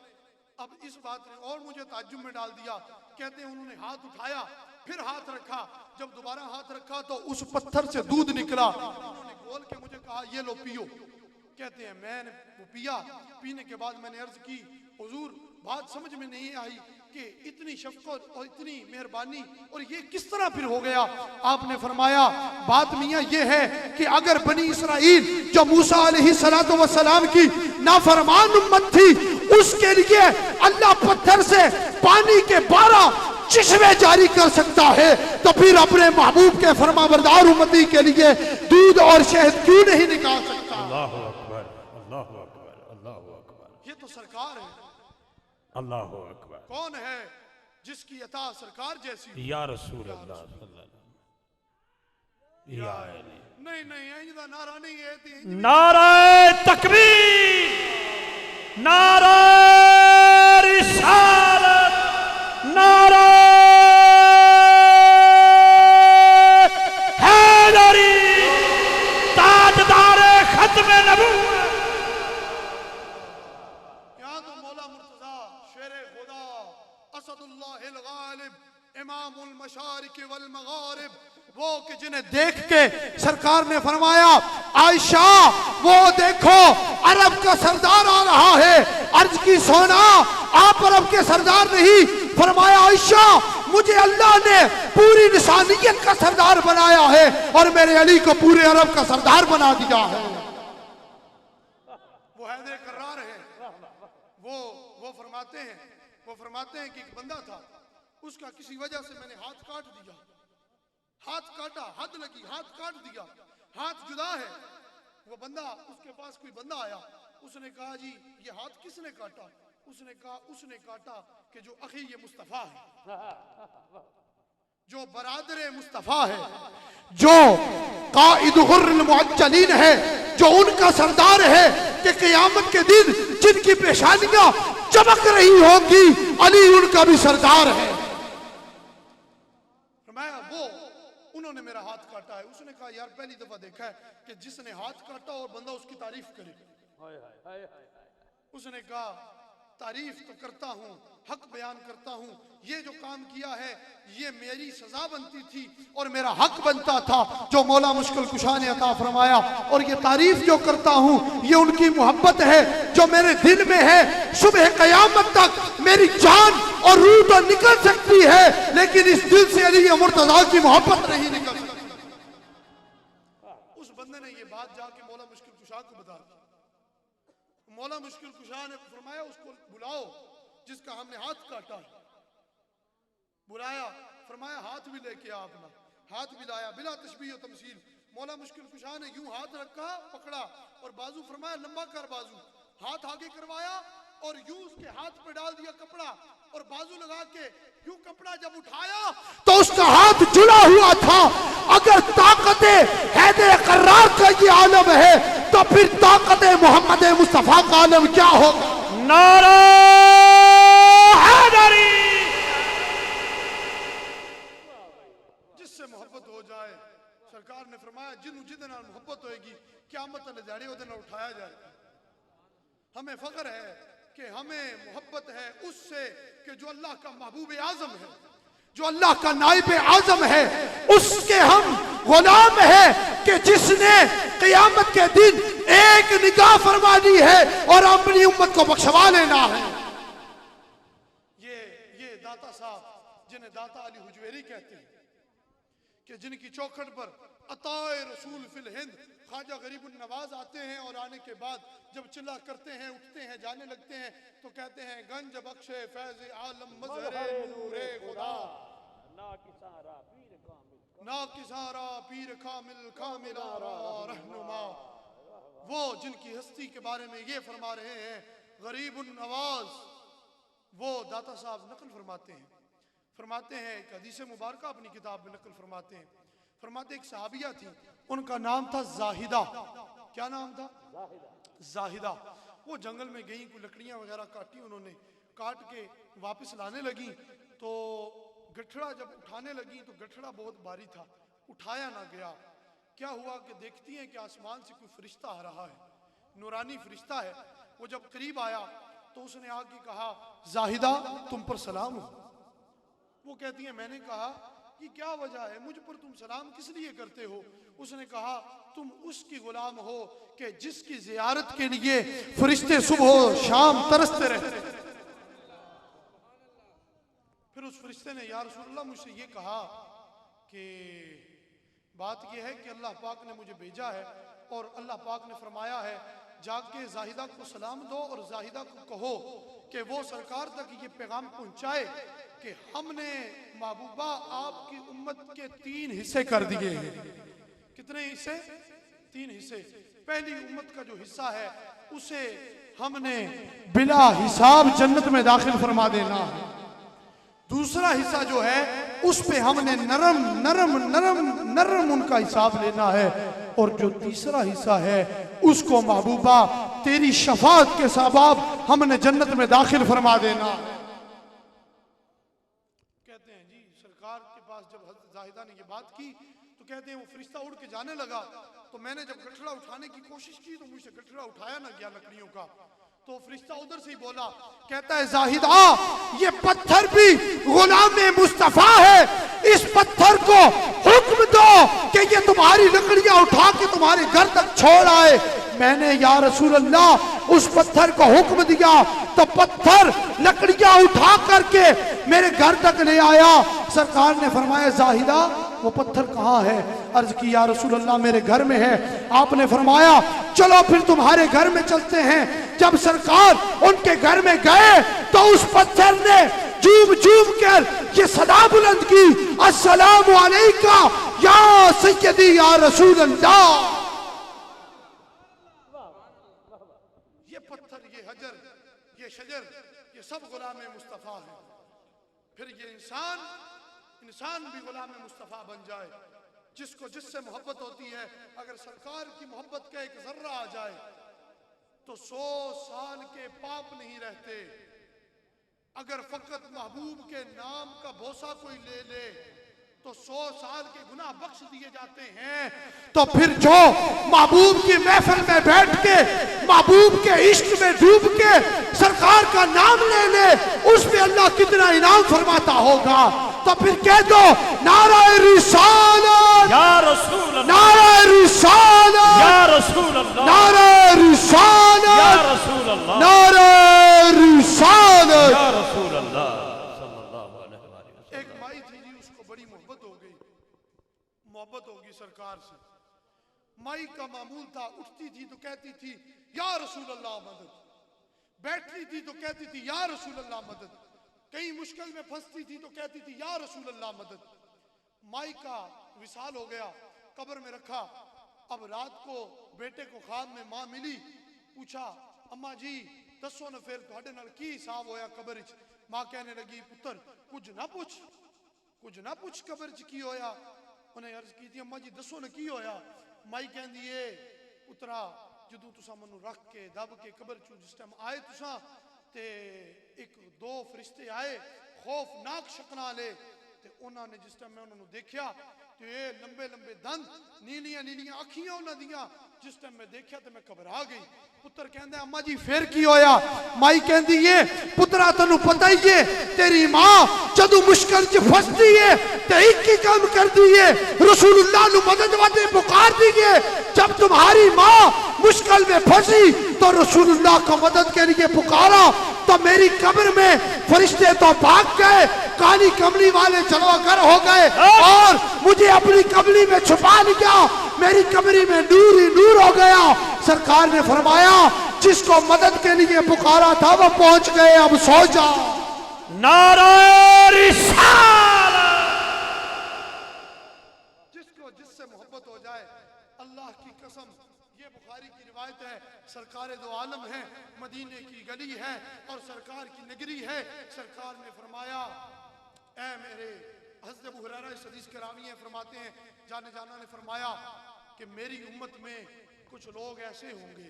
अब इस बात ने और मुझे ताज्जुब में डाल दिया। कहते हैं उन्होंने हाथ उठाया, फिर हाथ रखा, जब दोबारा हाथ रखा तो उस पत्थर से दूध निकला। उन्होंने खोल के मुझे कहा ये लो पियो। कहते हैं मैंने वो पिया। पीने के बाद मैंने अर्ज की हुजूर बात समझ में नहीं आई कि इतनी शफकत और इतनी मेहरबानी और ये किस तरह फिर हो गया। आपने फरमाया बात मियाँ ये है कि अगर बनी इसराइल जो मूसा अलैहिस्सलातु वस्सलाम की नाफरमान उम्मत थी, उसके लिए अल्लाह पत्थर से पानी के 12 चश्मे जारी कर सकता है, तो फिर अपने महबूब के फरमाबरदार उम्मती के लिए दूध और शहद क्यों नहीं निकाल सकता। अल्लाहु अकबर, अल्लाहु अकबर, अल्लाहु अकबर। ये तो सरकार है। अल्लाहु अकबर। कौन है जिसकी अता सरकार जैसी। या रसूल अल्लाह सल्लल्लाहु अलैहि वसल्लम। या अली। नहीं नहीं इंदा नारा नहीं है ती नारे तकबीर, नारे रिसालत, नारे हैदरी, ताजदारे खत्मे नबूवत। यहाँ तो मौला मुर्तजा शेरे खुदा असदुल्लाहिल गालिब इमामुल मशारिक वल मगारिब, वो कि जिन्हें देख के सरकार ने फरमाया आयशा वो देखो अरब का सरदार आ रहा है। अर्ज की सोना आप अरब के सरदार नहीं। फरमाया आयशा मुझे अल्लाह ने पूरी इंसानियत का सरदार बनाया है और मेरे अली को पूरे अरब का सरदार बना दिया है। वो हैदर कर्रार है। वो फरमाते हैं कि एक बंदा था, उसका किसी वजह से मैंने हाथ काट दिया। हाथ काटा, हद लगी, हाथ काट दिया, हाथ जुदा है। वो बंदा, उसके पास कोई बंदा आया, उसने कहा जी ये हाथ किसने काटा। उसने कहा उसने काटा कि जो अखी ये मुस्तफा है, जो बरादर मुस्तफा है, जो काइद गुर्रुल मुअज्जलीन है, जो उनका सरदार है कि क़यामत के दिन जिनकी पेशानियां चमक रही होगी, अली उनका भी सरदार है। वो उन्होंने मेरा हाथ काटा है। उसने कहा यार पहली दफा देखा है कि जिसने हाथ काटा और बंदा उसकी तारीफ करे। उसने कहा तारीफ तो करता हूँ, हक बयान करता हूँ, ये जो काम किया है ये मेरी सजा बनती थी और मेरा हक बनता था जो मौला मुश्किल कुशा ने अता फरमाया। और ये तारीफ जो करता हूँ ये उनकी मोहब्बत है जो मेरे दिल में है। सुबह क़यामत तक मेरी जान और रूह तो निकल सकती है, लेकिन इस दिल से अली मुर्तज़ा की मोहब्बत नहीं निकल सकती। उस बंदे ने ये बात जाके मौला मुश्किल कुशा को बता दी। मौला मुश्किल कुशा ने फरमाया उसको बुलाओ जिसका हमने हाथ काटा है। बुलाया, फरमाया हाथ भी लेके आ अपना। हाथ भी लाया बिला तशबीह और तमसील। मौला मुश्किल कुशा ने यूं हाथ रखा, पकड़ा और बाजू फरमाया लंबा कर बाजू। हाथ आगे करवाया और यूं उसके हाथ पे डाल दिया कपड़ा और बाजू लगा के यूं कपड़ा जब उठाया तो उसका हाथ जुड़ा हुआ था। अगर ताकत हैदर कर्रार का ये आलम है तो फिर ताकत मोहम्मद मुस्तफा का आलम क्या होगा। नारा हैदरी। जिससे मोहब्बत हो जाए, सरकार ने फरमाया जिन्हों जिदे नाल मोहब्बत होएगी क़यामत वाले दिहाड़े ओदे नाल उठाया जाएगा। हमें फख्र है कि हमें मोहब्बत है उससे कि जो अल्लाह का महबूब आजम है, जो अल्लाह का नाइब आजम है, उसके हम गुलाम है कि जिसने क़यामत के दिन एक निगाह फरमानी है और अपनी उम्मत को बख्शवा लेना है। ये दाता साहब जिन्हें दाता अली हुजवेरी कहते हैं कि जिनकी चौखट पर अताए रसूल फिल हिंद ख्वाजा गरीबुन नवाज आते हैं और आने के बाद जब चिल्ला करते हैं, उठते हैं, जाने लगते हैं तो कहते हैं गंज बख्शे फैज़ आलम मज़हरे नूरे खुदा ना किसारा पीर कामिल कामिलारा रहनुमा। वो जिनकी हस्ती के बारे में ये फरमा रहे हैं गरीबुन नवाज, वो दाता साहब नकल फरमाते हैं एक हदीस मुबारक अपनी किताब में नकल फरमाते हैं। फरमाते एक सहाबिया थी, उनका नाम था जाहिदा। क्या नाम था? जाहिदा। वो जंगल में गई, कोई लकड़ियां वगैरह काटी, उन्होंने काट के वापस लाने लगी तो गठड़ा जब उठाने लगी तो गठड़ा बहुत भारी था, उठाया ना गया। क्या हुआ कि देखती हैं कि आसमान से कोई फरिश्ता आ रहा है, नूरानी फरिश्ता है। वो जब करीब आया तो उसने आके कहा जाहिदा तुम पर सलाम हो। वो कहती है मैंने कहा कि क्या वजह है, मुझ पर तुम सलाम किस लिए करते हो? उसने कहा तुम उसकी गुलाम हो कि जिसकी जियारत के लिए फरिश्ते सुबह शाम तरसते रहते। फिर उस फरिश्ते ने या रसूलल्लाह मुझसे ये कहा कि बात यह है कि अल्लाह पाक ने मुझे भेजा है और अल्लाह पाक ने फरमाया है जाके जाहिदा को सलाम दो और जाहिदा को कहो कि वो सरकार तक ये पैगाम पहुंचाए कि हमने महबूबा आपकी उम्मत के 3 हिस्से कर दिए हैं। कितने हिस्से? 3 हिस्से। पहली उम्मत का जो हिस्सा है उसे हमने बिला हिसाब जन्नत में दाखिल फरमा देना है। दूसरा हिस्सा जो है उस पे हमने नरम नरम नरम नरम उनका हिसाब लेना है। और जो तीसरा हिस्सा है उसको महबूबा तेरी शफाअत के सबब हमने जन्नत में दाखिल फरमा देना। कहते हैं जी सरकार के पास जब हज़रत जाहिदा ने ये बात की तो कहते हैं वो फरिश्ता उड़ के जाने लगा, तो मैंने जब गठड़ा उठाने की कोशिश की तो मुझसे गठड़ा उठाया ना गया लकड़ियों का। तो फरिश्ता उधर से ही बोला, कहता है जाहिदा ये पत्थर भी गुलाम मुस्तफा है, इस पत्थर को हुक्म दो कि ये तुम्हारी लकड़ियां उठा के तुम्हारे घर तक छोड़ आए। मैंने या रसूल अल्लाह उस पत्थर को हुक्म दिया तो पत्थर लकड़ियां उठा करके मेरे घर तक ले आया। सरकार ने फरमाया जाहिदा वो पत्थर कहाँ है? अर्ज की या रसूल अल्लाह मेरे घर में है। आपने फरमाया चलो फिर तुम्हारे घर में चलते हैं। जब सरकार उनके घर में गए तो उस पत्थर ने झूम झूम कर ये सदा बुलंद की, अस्सलामु अलैका या सय्यदी या रसूल अल्लाह। ये पत्थर, ये हजर, ये शजर, ये सब गुलाम मुस्तफा है। फिर ये इंसान भी गुलाम मुस्तफा बन जाए। जिसको जिससे मोहब्बत होती है, अगर सरकार की मोहब्बत का एक जर्रा आ जाए तो 100 साल के पाप नहीं रहते। अगर फकत महबूब के नाम का बोसा कोई ले ले तो 100 साल के गुनाह बख्श दिए जाते हैं। तो फिर जो महबूब की महफिल में बैठ के महबूब के इश्क में डूब के सरकार का नाम ले ले उस पे अल्लाह कितना इनाम फरमाता होगा। तो फिर कह दो नाराए रिसालत या रसूल अल्लाह, नाराए रिसालत या रसूल अल्लाह, नाराए रिसालत या रसूल अल्लाह, नाराए रिसालत या रसूल अल्लाह सल्लल्लाहु अलैहि वसल्लम। एक माई थी जी, उसको बड़ी मोहब्बत होगी सरकार से। माई का मामूल था, उठती थी तो कहती थी या रसूल अल्लाह मदद, बैठती थी तो कहती थी या रसूल अल्लाह मदद, कहीं मुश्किल में फंसती थी तो कहती थी या रसूल अल्लाह मदद। माई का विसाल हो गया, कब्र में रखा। अब रात को बेटे को ख्वाब में मां मिली, पूछा अम्मा जी दसो न फिर तुहाडे नाल की हिसाब होया कब्र च। मां कहने लगी पुत्र कुछ ना पूछ कब्र च की होया। उन्हें अर्ज की थी अम्मा जी दसो न की होया। माई कहंदी है पुत्रा जदों तुसा मनु रख के दब के कब्र चू जिस टाइम आए तुसा ते एक 2 फरिश्ते आए खौफनाक शक्ल ले ते उन्होंने जिस टाइम मैं उन्होंने देखा तो ये लंबे लंबे दंद नीलियां नीलियां अखियां उन्होंने दियां। जिस टाइम मैं देखा तो मैं घबरा गई। पुत्र कहंदा अम्मा जी फिर की होया। माई कहंदी है पुत्रा तन्नू पता ही है तेरी मां जदों मुश्किल च फसदी है ते एक ही काम करदी है रसूलुल्लाह नु मदद वास्ते पुकार दी है। जब तुम्हारी मां मुश्किल में फंसी तो रसूलुल्लाह को मदद के लिए पुकारा तो मेरी कब्र में फरिश्ते तो भाग गए, काली कमली वाले चलो घर हो गए और मुझे अपनी कमली में छुपा लिया। मेरी कमरी में नूर ही नूर हो गया। सरकार ने फरमाया जिसको मदद के लिए पुकारा था वो पहुंच गए, अब सो जाओ। नाराए रिसालत। जिसको जिससे मोहब्बत हो जाए, अल्लाह की कसम ये बुखारी की रिवायत है, सरकार दो आलम है, मदीने की गली है और सरकार की नगरी है। सरकार ने फरमाया ऐ मेरे हज़रत अबू हुरैरा इस हदीस के रावी हैं, फरमाते हैं जाने जाना ने फरमाया कि मेरी उम्मत में कुछ लोग ऐसे होंगे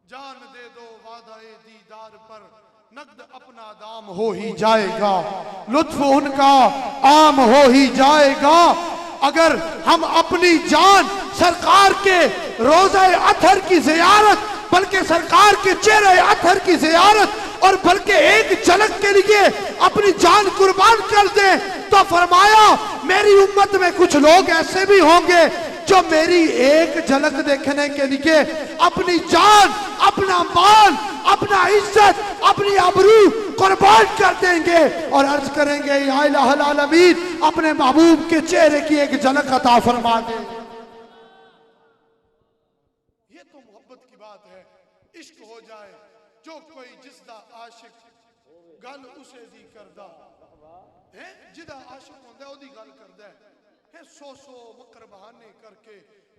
जान दे दो वादाए दीदार पर नकद अपना दाम हो ही जाएगा, लुत्फ उनका आम हो ही जाएगा। अगर हम अपनी जान सरकार के रोज़े अतहर की ज़ियारत बल्कि सरकार के चेहरे अतहर की ज़ियारत और बल्कि एक झलक के लिए अपनी जान कुर्बान कर दे, तो फरमाया मेरी उम्मत में कुछ लोग ऐसे भी होंगे जो मेरी एक झलक देखने के लिए अपनी जान, अपना माल, अपना इज्जत, अपनी आबरू कुर्बान कर देंगे और अर्ज करेंगे या इलाहुल आलमीन अपने महबूब के चेहरे की एक झलक अता फरमा दे। ये तो मोहब्बत की बात है। इश्क हो जाए जो कोई जिसदा आशिक गल उसे दी करदा है, जिदा आशिक होंदा ओदी गल करदा है, सौ सौ मकर बहाने करके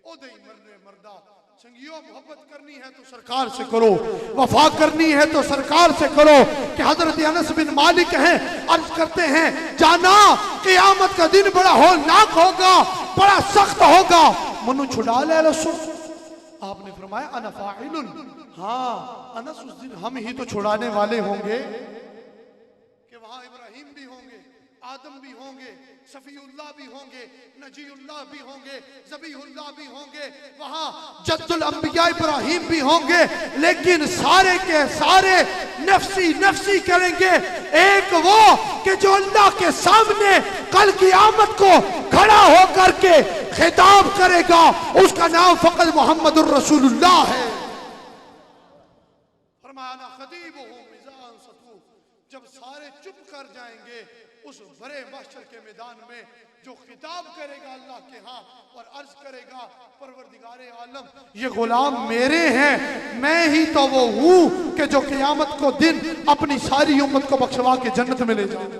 ओदे ही मरने मरदा। संगियो मोहब्बत करनी है तो सरकार से करो, वफा करनी है तो सरकार से करो। कि हजरत अनस बिन मालिक हैं, अर्ज करते हैं जाना क़यामत का दिन बड़ा होलनाक होगा, बड़ा सख्त होगा, मनु छुड़ा ले रसूल। आपने फरमाया अना फाइलुन, हाँ अनस उस दिन हम ही तो छुड़ाने वाले होंगे। कि वहां इब्राहिम भी होंगे, आदम भी होंगे, सफीउल्लाह भी होंगे, नजीउल्लाह भी होंगे, ज़बीहुल्लाह भी होंगे, वहां जद्दुल अंबिया इब्राहिम भी होंगे, लेकिन सारे के सारे नफ्सी नफ्सी करेंगे। एक वो कि जो अल्लाह के सामने कल क़यामत को खड़ा होकर के खिताब करेगा, उसका नाम फ़कत मुहम्मदुर रसूलुल्लाह है। फरमाया खतीबुहु मिज़ान सतू, जब सारे चुप कर जाएंगे उस बड़े महशर के मैदान में जो खिताब करेगा अल्लाह के यहाँ और अर्ज करेगा परवरदिगारे आलम ये गुलाम मेरे हैं, मैं ही तो वो हूँ कि जो क़यामत को दिन अपनी सारी उम्मत को बख्शवा के जन्नत में ले जाऊं। तो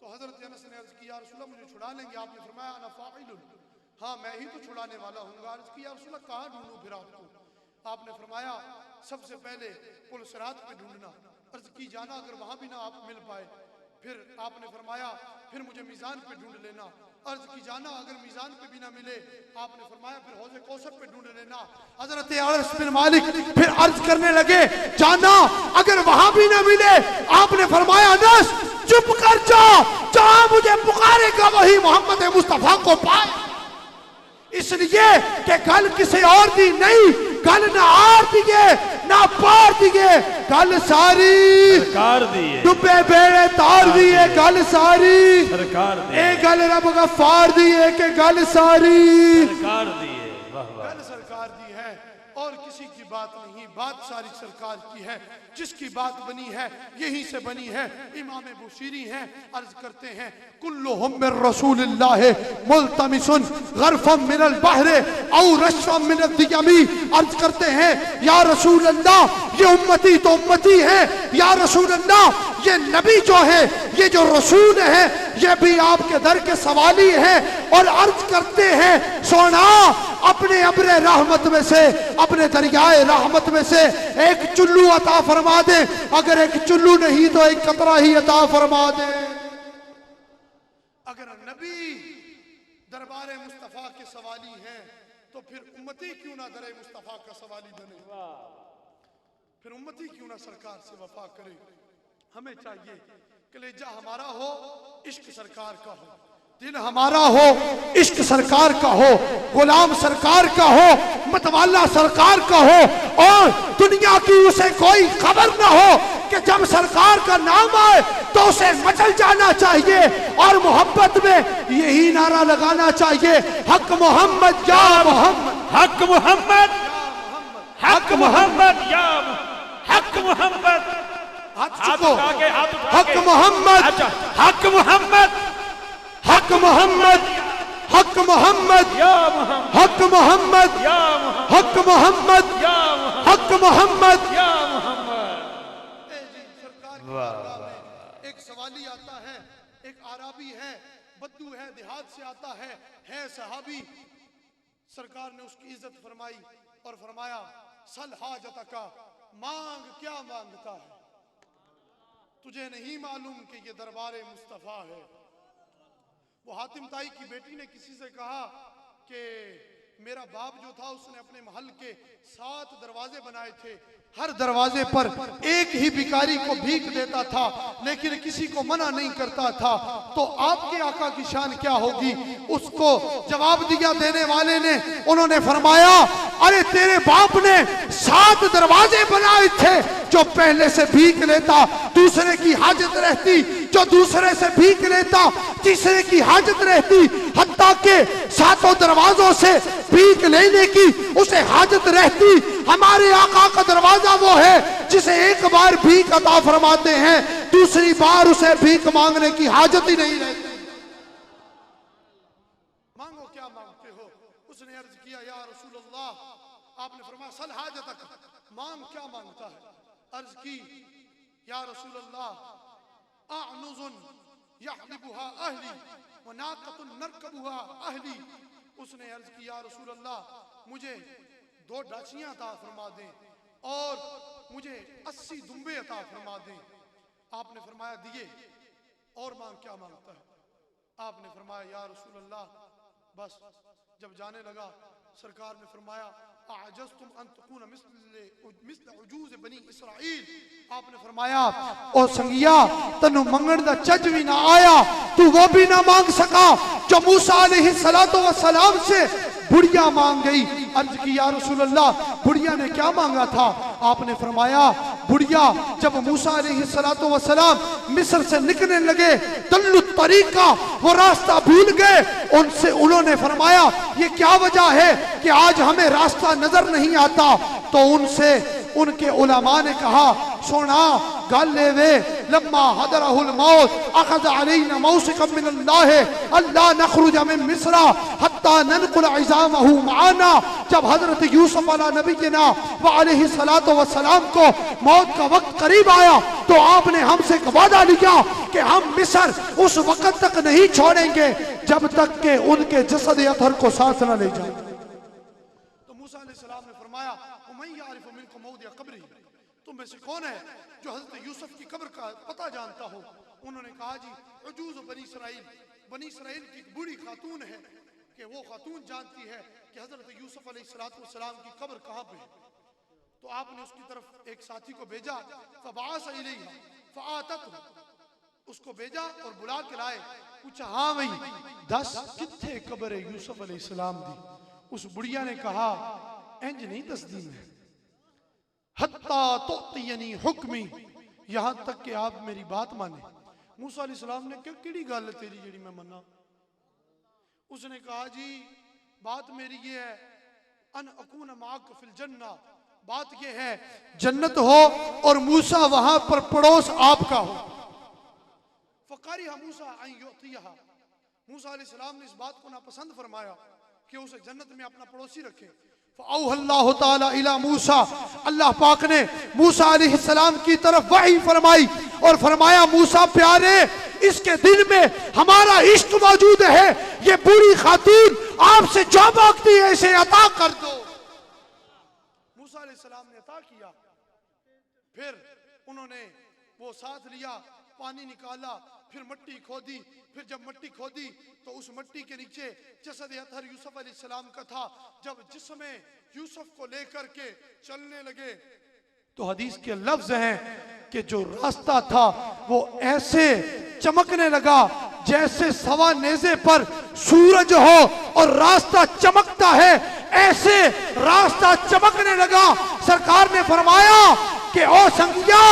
हजरत अनस ने अर्ज किया रसूलल्लाह मुझे छुड़ा लेंगे? आपने फरमाया अना फाइलुन, हाँ मैं ही तो छुड़ाने वाला हूँ। अर्ज किया रसूलल्लाह कहाँ ढूंढूं फिर आपको? आपने फरमाया सबसे पहले पुल सिरात पे ढूंढना। अर्ज की जाना अगर वहां भी ना आप मिल पाए, फिर आपने फरमाया फिर मुझे मीज़ान पे ढूंढ लेना। अर्ज की जाना अगर मीज़ान पे भी ना मिले, आपने फरमाया फिर हौज़े कौसर पे ढूंढ लेना। हजरत अनस बिन मालिक फिर अर्ज करने लगे जाना अगर वहां भी ना मिले, आपने फरमाया अनस चुप कर जा, जहां मुझे पुकारेगा वही मोहम्मद मुस्तफा को पाए। इसलिए कि गल किसी और दी नहीं, गल ना आर दिए ना पार दिए, गल सारी सरकार दी है, डुबे बेड़े तार दिए, गल सारी सरकार दी ए गल रब गफ्फार दी है कि गल सारी सरकार दी है। वाह वाह, गल सरकार दी है और किसी की बात नहीं, बात सारी सरकार की है। जिसकी बात बनी है यहीं से बनी है। इमाम बुसीरी हैं, अर्ज करते हैं कुल्लुहुम मिन रसूलिल्लाह मुल्तमिसुन गरफम मिनल बहरे औ रशफम मिनद दियमी। अर्ज करते हैं या रसूल अल्लाह ये उम्मती तो उम्मती है, या रसूल अल्लाह ये नबी जो है, ये जो रसूल है, ये भी आपके दर के सवाली है। और अर्ज करते हैं सोना अपने अब्रे रहमत में से, अपने दरियाए रहमत में से एक चुल्लू अता फरमा दे, अगर एक चुल्लू नहीं तो एक कतरा ही अता फरमा दे। अगर नबी दरबारे मुस्तफा के सवाली हैं तो फिर उम्मती क्यों ना दरे मुस्तफा का सवाली बने, फिर उम्मती क्यों ना सरकार से वफा करे। हमें चाहिए कलेजा हमारा हो इश्क सरकार का हो, दिल हमारा हो इश्क सरकार का हो, गुलाम सरकार का हो, मतवाला सरकार का हो, और दुनिया की उसे कोई खबर ना हो कि जब सरकार का नाम आए तो उसे मचल जाना चाहिए। और मोहब्बत में यही नारा लगाना चाहिए हक मोहम्मद या मोहम्मद, हक मोहम्मद, हक मोहम्मद या हक मोहम्मद, हाथ उठा के, हक मोहम्मद, हक मोहम्मद, हक मोहम्मद, हक मोहम्मद, हक मोहम्मद, हक मोहम्मद, हक मोहम्मद। एक सवाली आता है, एक आराबी है, बद्दू है, देहात से आता है सहाबी। सरकार ने उसकी इज्जत फरमाई और फरमाया सल हाजत का, मांग क्या मांगता है, तुझे नहीं मालूम कि ये दरबारे मुस्तफा है। वो हातिम ताई की बेटी ने किसी से कहा कि मेरा बाप जो था उसने अपने महल के 7 दरवाजे बनाए थे, हर दरवाजे पर एक ही भिखारी को भीख देता था, लेकिन किसी को मना नहीं करता था। तो आपके आका की शान क्या होगी? उसको जवाब दिया देने वाले ने, उन्होंने फरमाया, अरे तेरे बाप ने 7 दरवाजे बनाए थे, जो पहले से भीख लेता दूसरे की हाजत रहती, जो दूसरे से भीख लेता तीसरे की हाजत रहती, हत्ता के 7 दरवाजों से भीख लेने की उसे हाजत रहती। हमारे आका का दरवाजा वो है जिसे एक बार भीख अता फरमाते हैं, दूसरी बार उसे भीख मांगने की हाजत ही नहीं रहती। मांगो क्या मांगते हो? उसने अर्ज किया, या रसूल अल्लाह। आपने फरमाया, सल हाजतक, मांग क्या मांगता है? अर्ज की, या रसूल अल्लाह, अअनुजुन यहलिबुहा अहली व नाक़तुन नरकबुहा अहली। उसने अर्ज की, या रसूल अल्लाह, मुझे 2 डाचियां अता फरमा दें और मुझे 80 दुम्बे अता फरमा दें। आपने फरमाया, दिए। और मांग क्या मांगता है? आपने फरमाया, या रसूल अल्लाह, बस जब जाने लगा, सरकार ने फरमाया, अअजज़्तुम अन तकूना मिस्ल उजूज़ बनी इसराइल। आपने फरमाया, ओ संगिया, तन्नू मंगण दा चज भी ना आया, तू वो भी ना मांग सका जो मूसा अलैहिस्सलातु वस्सलाम से बुढ़िया मांग गई। अर्ज की, या रसूल अल्लाह, बुढ़िया ने क्या मांगा था? आपने फरमाया, बुढ़िया जब मूसा अलैहिस्सलातु वस्सलाम मिस्र से निकलने लगे, दल्लु तरीका, वो रास्ता भूल गए। उनसे उन्होंने फरमाया, ये क्या वजह है कि आज हमें रास्ता नजर नहीं आता? तो उनसे उनके उलमा ने कहा, सोना गल वे, लम्मा हदरहुल मौत अखज़ अलैना मौसिकम मिनल्लाह अल्ला नखरुज मिन मिस्र हत्ता ननकुल इज़ामहु माना। जब हजरत यूसुफ अला नबीना व अलैहिस्सलातु वस्सलाम को मौत का वक्त करीब आया, तो आपने हमसे वादा लिया कि हम मिस्र उस वक्त तक नहीं छोड़ेंगे जब तक के उनके जसद अतहर को साथ न ले जाए। तो मूसा अलैहिस्सलाम ने फरमाया, उमैया आरिफु मिनकुम मौदिअ कब्री, तुम में से कौन है जो हजरत यूसुफ की कब्र का पता जानता हो? उन्होंने कहा, जी उजूज़ बनी इसराइल की एक बूढ़ी खातून है कि वो खातून जानती है कि हजरत यूसुफ अलैहिस्सलाम की कब्र कहाँ पे है। तो आपने उसकी तरफ एक साथी को भेजा, फबाअस इलैहा फआततहु, उसको भेजा और बुला के लाए। पूछा, हाँ भाई दस किथे कब्र यूसुफ अलैहिस्सलाम दी? उस बुढ़िया ने कहा, इंज नहीं दसदी मैं, हत्ता तुअतियनी हुक्मी, यहां तक कि आप मेरी बात माने। मूसा अलैहिस्सलाम ने कहा, किहड़ी गल तेरी जेड़ी मैं मन्ना? उसने कहा, जी बात मेरी ये है, अन अकून माक फिल जन्ना, बात ये है जन्नत हो और मूसा वहां पर पड़ोस आपका हो। फकारिहा मूसा अन युतियहा, मूसा अलैहिस्सलाम ने इस बात को नापसंद फरमाया कि उसे जन्नत में अपना पड़ोसी रखे। फ़अौहल्लाहु तआला इला मूसा, अल्लाह पाक ने मूसा अलैहिस्सलाम की तरफ वही फरमाई और फरमाया, मूसा प्यारे, इसके दिल में हमारा इश्क मौजूद है, ये बूढ़ी खातून आपसे जो मांगती है इसे अता कर दो। मूसा अलैहिस्सलाम ने अता किया। फिर उन्होंने वो साथ लिया, पानी निकाला, फिर मट्टी खोदी, फिर जब मट्टी खोदी तो उस मट्टी के नीचे जसद अतहर यूसुफ अलैहिस्सलाम का था। जब जिसमें यूसुफ को लेकर के चलने लगे तो हदीस के लफ्ज हैं कि जो रास्ता था वो ऐसे चमकने लगा जैसे सवा नेज़े पर सूरज हो और रास्ता चमकता है, ऐसे रास्ता चमकने लगा। सरकार ने फरमाया कि ओ संगिया,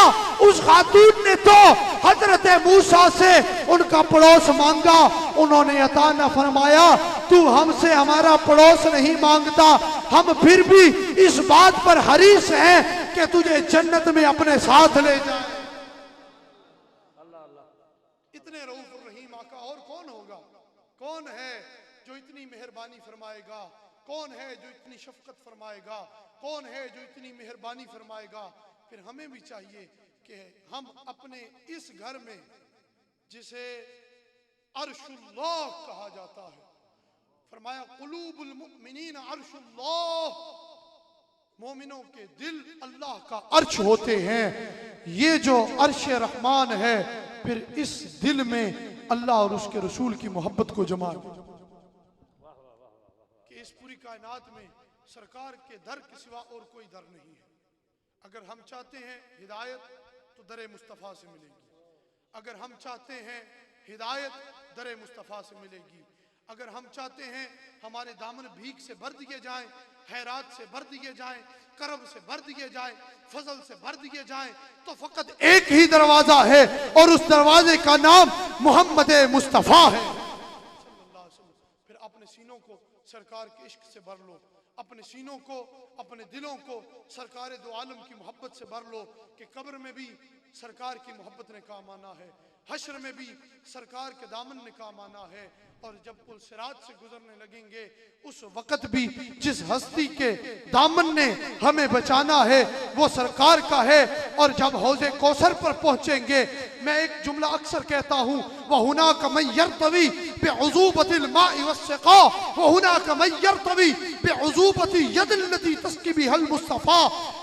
उस खातून ने तो हजरत मूसा से उनका पड़ोस मांगा, उन्होंने अता न फरमाया। तू हमसे हमारा पड़ोस नहीं मांगता, हम फिर भी इस बात पर हरीस हैं कि तुझे जन्नत में अपने साथ ले जाए। इतने रऊफ रहीम आका और कौन होगा? कौन है जो इतनी मेहरबानी फरमाएगा? कौन है जो इतनी शफकत फरमाएगा? कौन है जो इतनी मेहरबानी फरमाएगा? फिर हमें भी चाहिए कि हम अपने इस घर में, जिसे अर्शुल्लाह कहा जाता है, फरमाया कुलूबुल मुमिनीन अर्शुल्लाह, मोमिनों के दिल अल्लाह का अर्श होते हैं। ये जो अर्श रहमान है, फिर इस दिल में अल्लाह और उसके रसूल की मोहब्बत को जमा कि इस पूरी कायनात में सरकार के दर के सिवा और कोई दर नहीं है। अगर हम चाहते हैं हिदायत तो दर मुस्तफ़ा से मिलेगी। अगर हम चाहते हैं हिदायत दर मुस्तफ़ा से मिलेगी। अगर हम चाहते हैं हमारे दामन भीख से भर दिए जाएं, खैरात से भर दिए जाएं, करम से भर दिए जाएं, फजल से भर दिए जाएं, तो फकत एक ही दरवाजा है और उस दरवाजे का नाम मोहम्मद मुस्तफ़ा है। फिर अपने सीनों को सरकार के इश्क से भर लो, अपने सीनों को, अपने दिलों को सरकार दो आलम की मोहब्बत से भर लो कि कब्र में भी सरकार की मोहब्बत ने काम आना है, हश्र में भी सरकार के दामन ने काम आना है, और जब पुल सिरात से गुजरने लगेंगे उस वक्त भी जिस हस्ती के दामन ने हमें बचाना है वो सरकार का है। और जब हौज़े कौसर पर पहुंचेंगे, मैं एक जुमला अक्सर कहता हूँ, वहुनाक मन यर्तवी बिउज़ूबतिल माइ वस्सिक़ा वहुनाक मन यर्तवी बिउज़ूबति यदिल लती तस्की बिहल मुस्तफ़ा।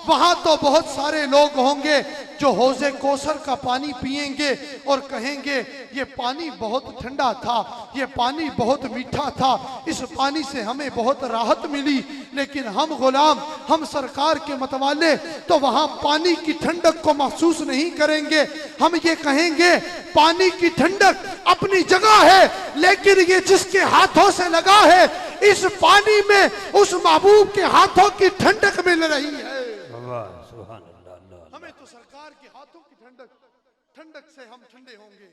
वहां तो बहुत सारे लोग होंगे जो हौज़े कौसर का पानी पिएंगे और कहेंगे ये पानी बहुत ठंडा था, ये पानी बहुत मीठा था, इस पानी से हमें बहुत राहत मिली। लेकिन हम गुलाम, हम सरकार के मतवाले तो वहां पानी की ठंडक को महसूस नहीं करेंगे। हम ये कहेंगे पानी की ठंडक अपनी जगह है, लेकिन ये जिसके हाथों से लगा है, इस पानी में उस महबूब के हाथों की ठंडक मिल रही है। हमें तो सरकार के हाथों की ठंडक से हम ठंडे होंगे।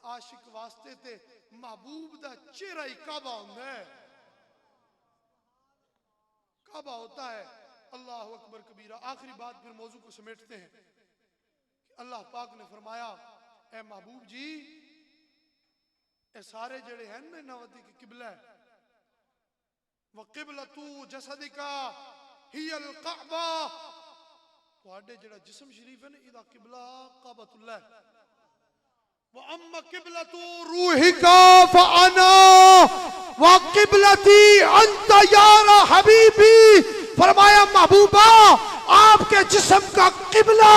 आशिक वास्ते ते महबूब दा चेहरा ही काबा होता है, काबा होता है। अल्लाह अकबर कबीरा। आखिरी बात फिर मौजू को समेटते हैं। अल्लाह पाक ने फरमाया, ए महबूब जी, ए सारे जड़े हैं ना नवती की किबला है, व किबलतु जसदिका हियल काबा। तुहाडे जड़ा जिस्म शरीफ है ना, इदा किबला काबतुल्लाह है। व अम्मा किबलतु रूहिका फअना व किबलती अंत या हबीबी। फरमाया महबूबा, आपके जिस्म का किबला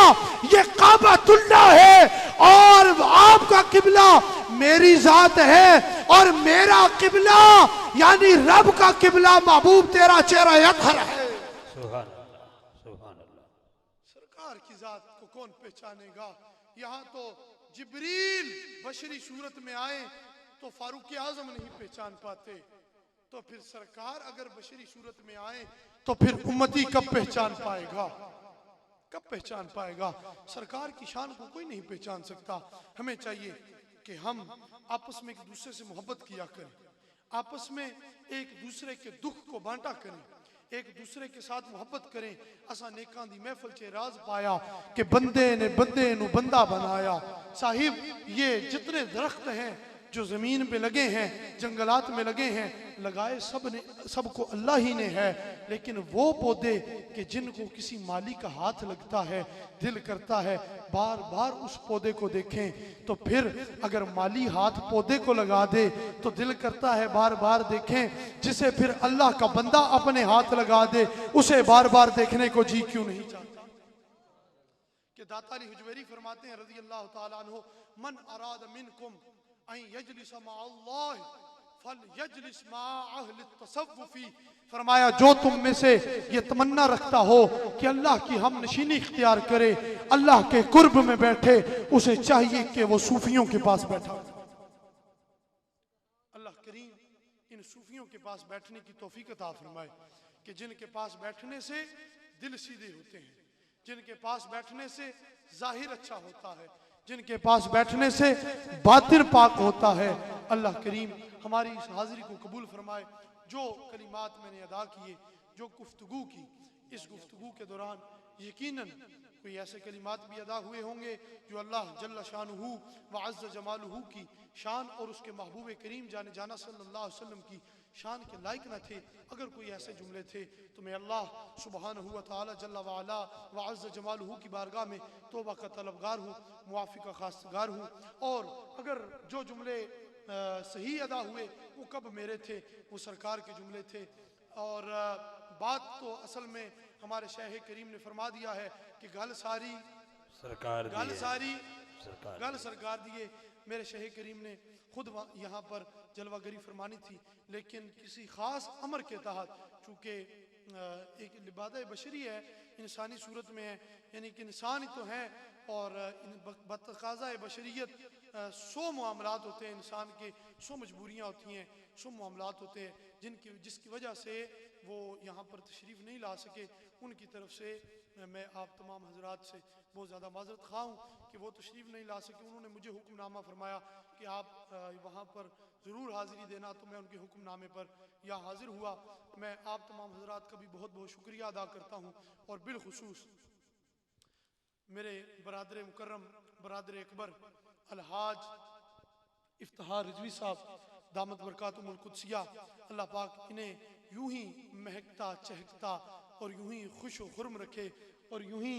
ये काबतुल्लाह है और आपका किबला मेरी जात है, और मेरा किबला यानी रब का किबला महबूब तेरा चेहरा अतहर है। सुभान अल्लाह, सुभान अल्लाह। सरकार की जात को कौन पहचानेगा? यहाँ तो जिब्रील बशरी सूरत में आए तो फारूक आजम नहीं पहचान पाते, तो फिर सरकार अगर बशरी सूरत में आए तो फिर उम्मती कब पहचान पाएगा? कब पहचान पाएगा? सरकार की शान को कोई नहीं पहचान सकता। हमें चाहिए कि हम आपस में एक दूसरे से मोहब्बत किया करें, आपस में एक दूसरे के दुख को बांटा करें, एक दूसरे के साथ मोहब्बत करें। असा नेकां दी महफिल च राज पाया कि बंदे ने बंदे नू बंदा बनाया। साहिब, ये जितने दरख्त हैं जो जमीन पे लगे हैं, जंगलात में लगे हैं, लगाए सबको अल्लाह ही ने है, लेकिन वो पौधे कि जिनको किसी माली का हाथ लगता है, दिल करता है बार बार उस पौधे को देखें। तो फिर अगर माली हाथ पौधे को लगा दे तो दिल करता है बार बार देखें। जिसे फिर अल्लाह का बंदा अपने हाथ लगा दे, उसे बार बार देखने को जी क्यों नहीं चाहता? कि दाता अली हुजवेरी फरमाते हैं रज़ी अल्लाह ताला अन्हु, मन अराद मिनकुम अन यजलिस मा अल्लाह फलयजलिस मा अहल तसव्वुफी। फरमाया, जो तुम में से ये तमन्ना रखता हो कि अल्लाह की हम नशीनी इख्तियार करे, अल्लाह के कुर्ब में बैठे, उसे चाहिए कि वो सूफियों के पास बैठा। अल्लाह करीम इन सूफियों के पास बैठने की तौफीक अता फरमाए कि जिनके पास बैठने से दिल सीधे होते हैं, जिनके पास बैठने से जाहिर अच्छा होता है, जिनके पास बैठने से बातिन पाक होता है। अल्लाह करीम हमारी इस हाजिरी को कबूल फरमाए। जो कलिमात मैंने अदा किए, जो गुफ्तगू की, इस गुफ्तगू के दौरान यकीनन कोई ऐसे कलिमात भी अदा हुए होंगे जो अल्लाह जल्ल शानुहु व अज़्ज़ जमालुहु की शान और उसके महबूब करीम जाने जाना सल्लल्लाहु अलैहि वसल्लम की शान के लायक न थे। अगर कोई ऐसे जुमले थे तो मैं अल्लाह सुब्हानहु व तआला जल्ल व अला व अज़्ज़ जमालुहु की बारगाह में तौबा का तलबगार हूँ, मुआफ़ी का खास्तगार हूँ। और अगर जो जुमले सही अदा हुए वो कब मेरे थे, वो सरकार के जुमले थे। और बात तो असल में हमारे शाह करीम ने फरमा दिया है कि गल सारी सरकार दिए। मेरे शाह करीम ने खुद यहाँ पर जलवागरी फरमानी थी, लेकिन किसी खास अमर के तहत, चूँकि एक लिबादा बशरी है, इंसानी सूरत में है, यानी कि इंसान ही तो हैं और बतकाज़ा बशरियत 100 मामलात होते हैं इंसान के, 100 मजबूरियाँ होती हैं, 100 मामलात होते हैं जिसकी वजह से वो यहाँ पर तशरीफ़ नहीं ला सके। उनकी तरफ से मैं आप तमाम हजरात से बहुत ज़्यादा माज़रत ख़्वाह हूँ कि वो तशरीफ़ नहीं ला सके। उन्होंने मुझे हुक्मनामा फरमाया कि आप वहाँ पर ज़रूर हाज़िरी देना, तो मैं उनके हुक्मनामे पर यहाँ हाज़िर हुआ। मैं आप तमाम हजरात का भी बहुत बहुत शुक्रिया अदा करता हूँ और बिलखुसूस मेरे बरादर मुकर्रम बरादर अकबर अलहाज इफ्तिखार रिजवी साहब दामत बरकातुहुल कुद्सिया, अल्लाह पाक इन्हें यूं ही महकता चहकता और यूं ही खुश और खुर्म रखे और यूं ही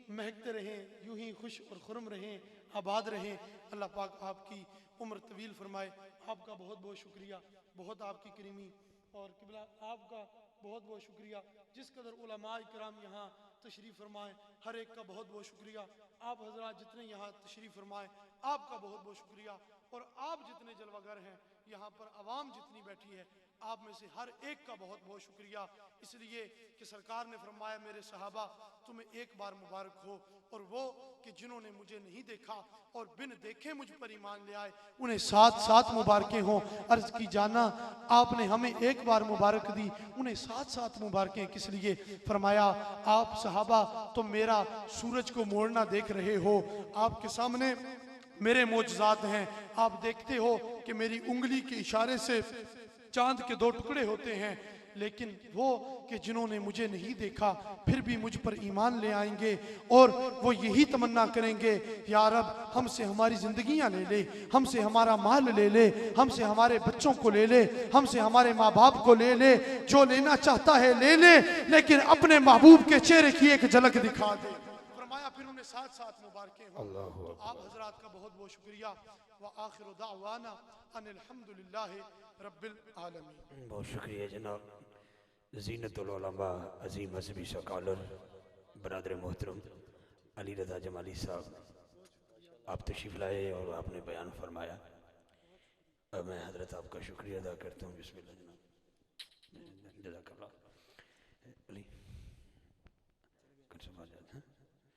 महकते रहें, यूं ही खुश और खुर्म रहें, आबाद रहें। अल्लाह पाक आपकी उम्र तवील फरमाए। आपका बहुत बहुत शुक्रिया, बहुत आपकी करीमी और किबला आपका बहुत बहुत शुक्रिया। जिस कदर उलमाए किराम यहाँ तशरीफ़ फरमाएँ, हर एक का बहुत बहुत शुक्रिया। आप हजरात जितने यहाँ तशरीफ़ फरमाएँ, आपका बहुत बहुत शुक्रिया। और आप जितने जलवागर हैं, यहाँ पर आवाम जितनी बैठी है, आप में से हर एक का बहुत बहुत शुक्रिया। इसलिए कि सरकार ने फरमाया मेरे सहाबा तुम्हें एक बार मुबारक हो, और वो कि जिन्होंने मुझे नहीं देखा और बिन देखे मुझ पर ईमान ले आए, उन्हें 7-7 मुबारकें हों। अर्ज की जाना आपने हमें एक बार मुबारक दी, उन्हें 7-7 मुबारकें किस लिए? फरमाया आप सहाबा तुम मेरा सूरज को मोड़ना देख रहे हो, आपके सामने मेरे मोजज़ात हैं। आप देखते हो कि मेरी उंगली के इशारे से चांद के 2 टुकड़े होते हैं, लेकिन वो कि जिन्होंने मुझे नहीं देखा फिर भी मुझ पर ईमान ले आएंगे और वो यही तमन्ना करेंगे, या रब हमसे हमारी जिंदगियां ले ले, हमसे हमारा माल ले ले, हमसे हमारे बच्चों को ले ले, हमसे हमारे माँ बाप को ले ले, जो लेना चाहता है ले ले, लेकिन अपने महबूब के चेहरे की एक झलक दिखा दे। फरमाया फिर उन्हें 7-7 मुबारकें हों। तो आप हजरात का बहुत बहुत शुक्रिया। व आखिर दावाना अनिल हम्दुलिल्लाहि रब्बिल आलमीन। बहुत शुक्रिया जनाब ज़ीनतुल उलमा अजीम मजहबी स्कॉलर बरादर मोहतरम अली रज़ा जमाली साहब, आप तशरीफ़ लाए और आपने बयान फरमाया। मैं हज़रत आपका शुक्रिया अदा करता हूँ। बिस्मिल्लाह जनाब, जज़ाकल्लाह। अली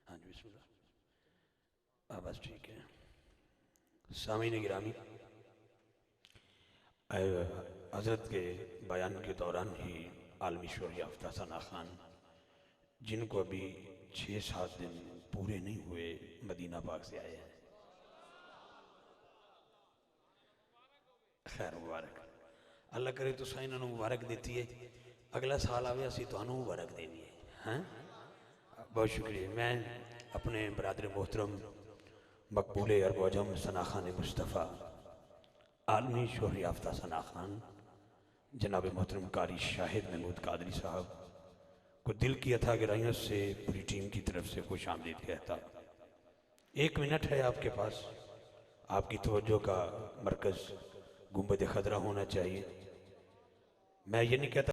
हाँ जी बिस्मिल्लाह। बस ठीक है। सामीन गिरामी, हज़रत के बयान के दौरान ही आलमी शोहरत याफ्ता सना खान, जिनको अभी 6-7 दिन पूरे नहीं हुए, मदीना पाक से आए हैं। खैर मुबारक, अल्लाह करे तो साईं इन्होंने मुबारक देती है, अगला साल आवे असी तुहानू मुबारक देनी है। हाँ बहुत शुक्रिया। मैं अपने बरादर मोहतरम मकबूल अरब अजम सना खान मुस्तफ़ा आलमी शोहरत याफ्ता सना खान जनाब मोहतरम कारी शाहिद महमूद कादरी साहब को दिल की अथा गहराइयों से पूरी टीम की तरफ से खुश आमदीद कहता। 1 मिनट है आपके पास, आपकी तवज्जो का मरकज़ गुंबद खदरा होना चाहिए। मैं ये नहीं कहता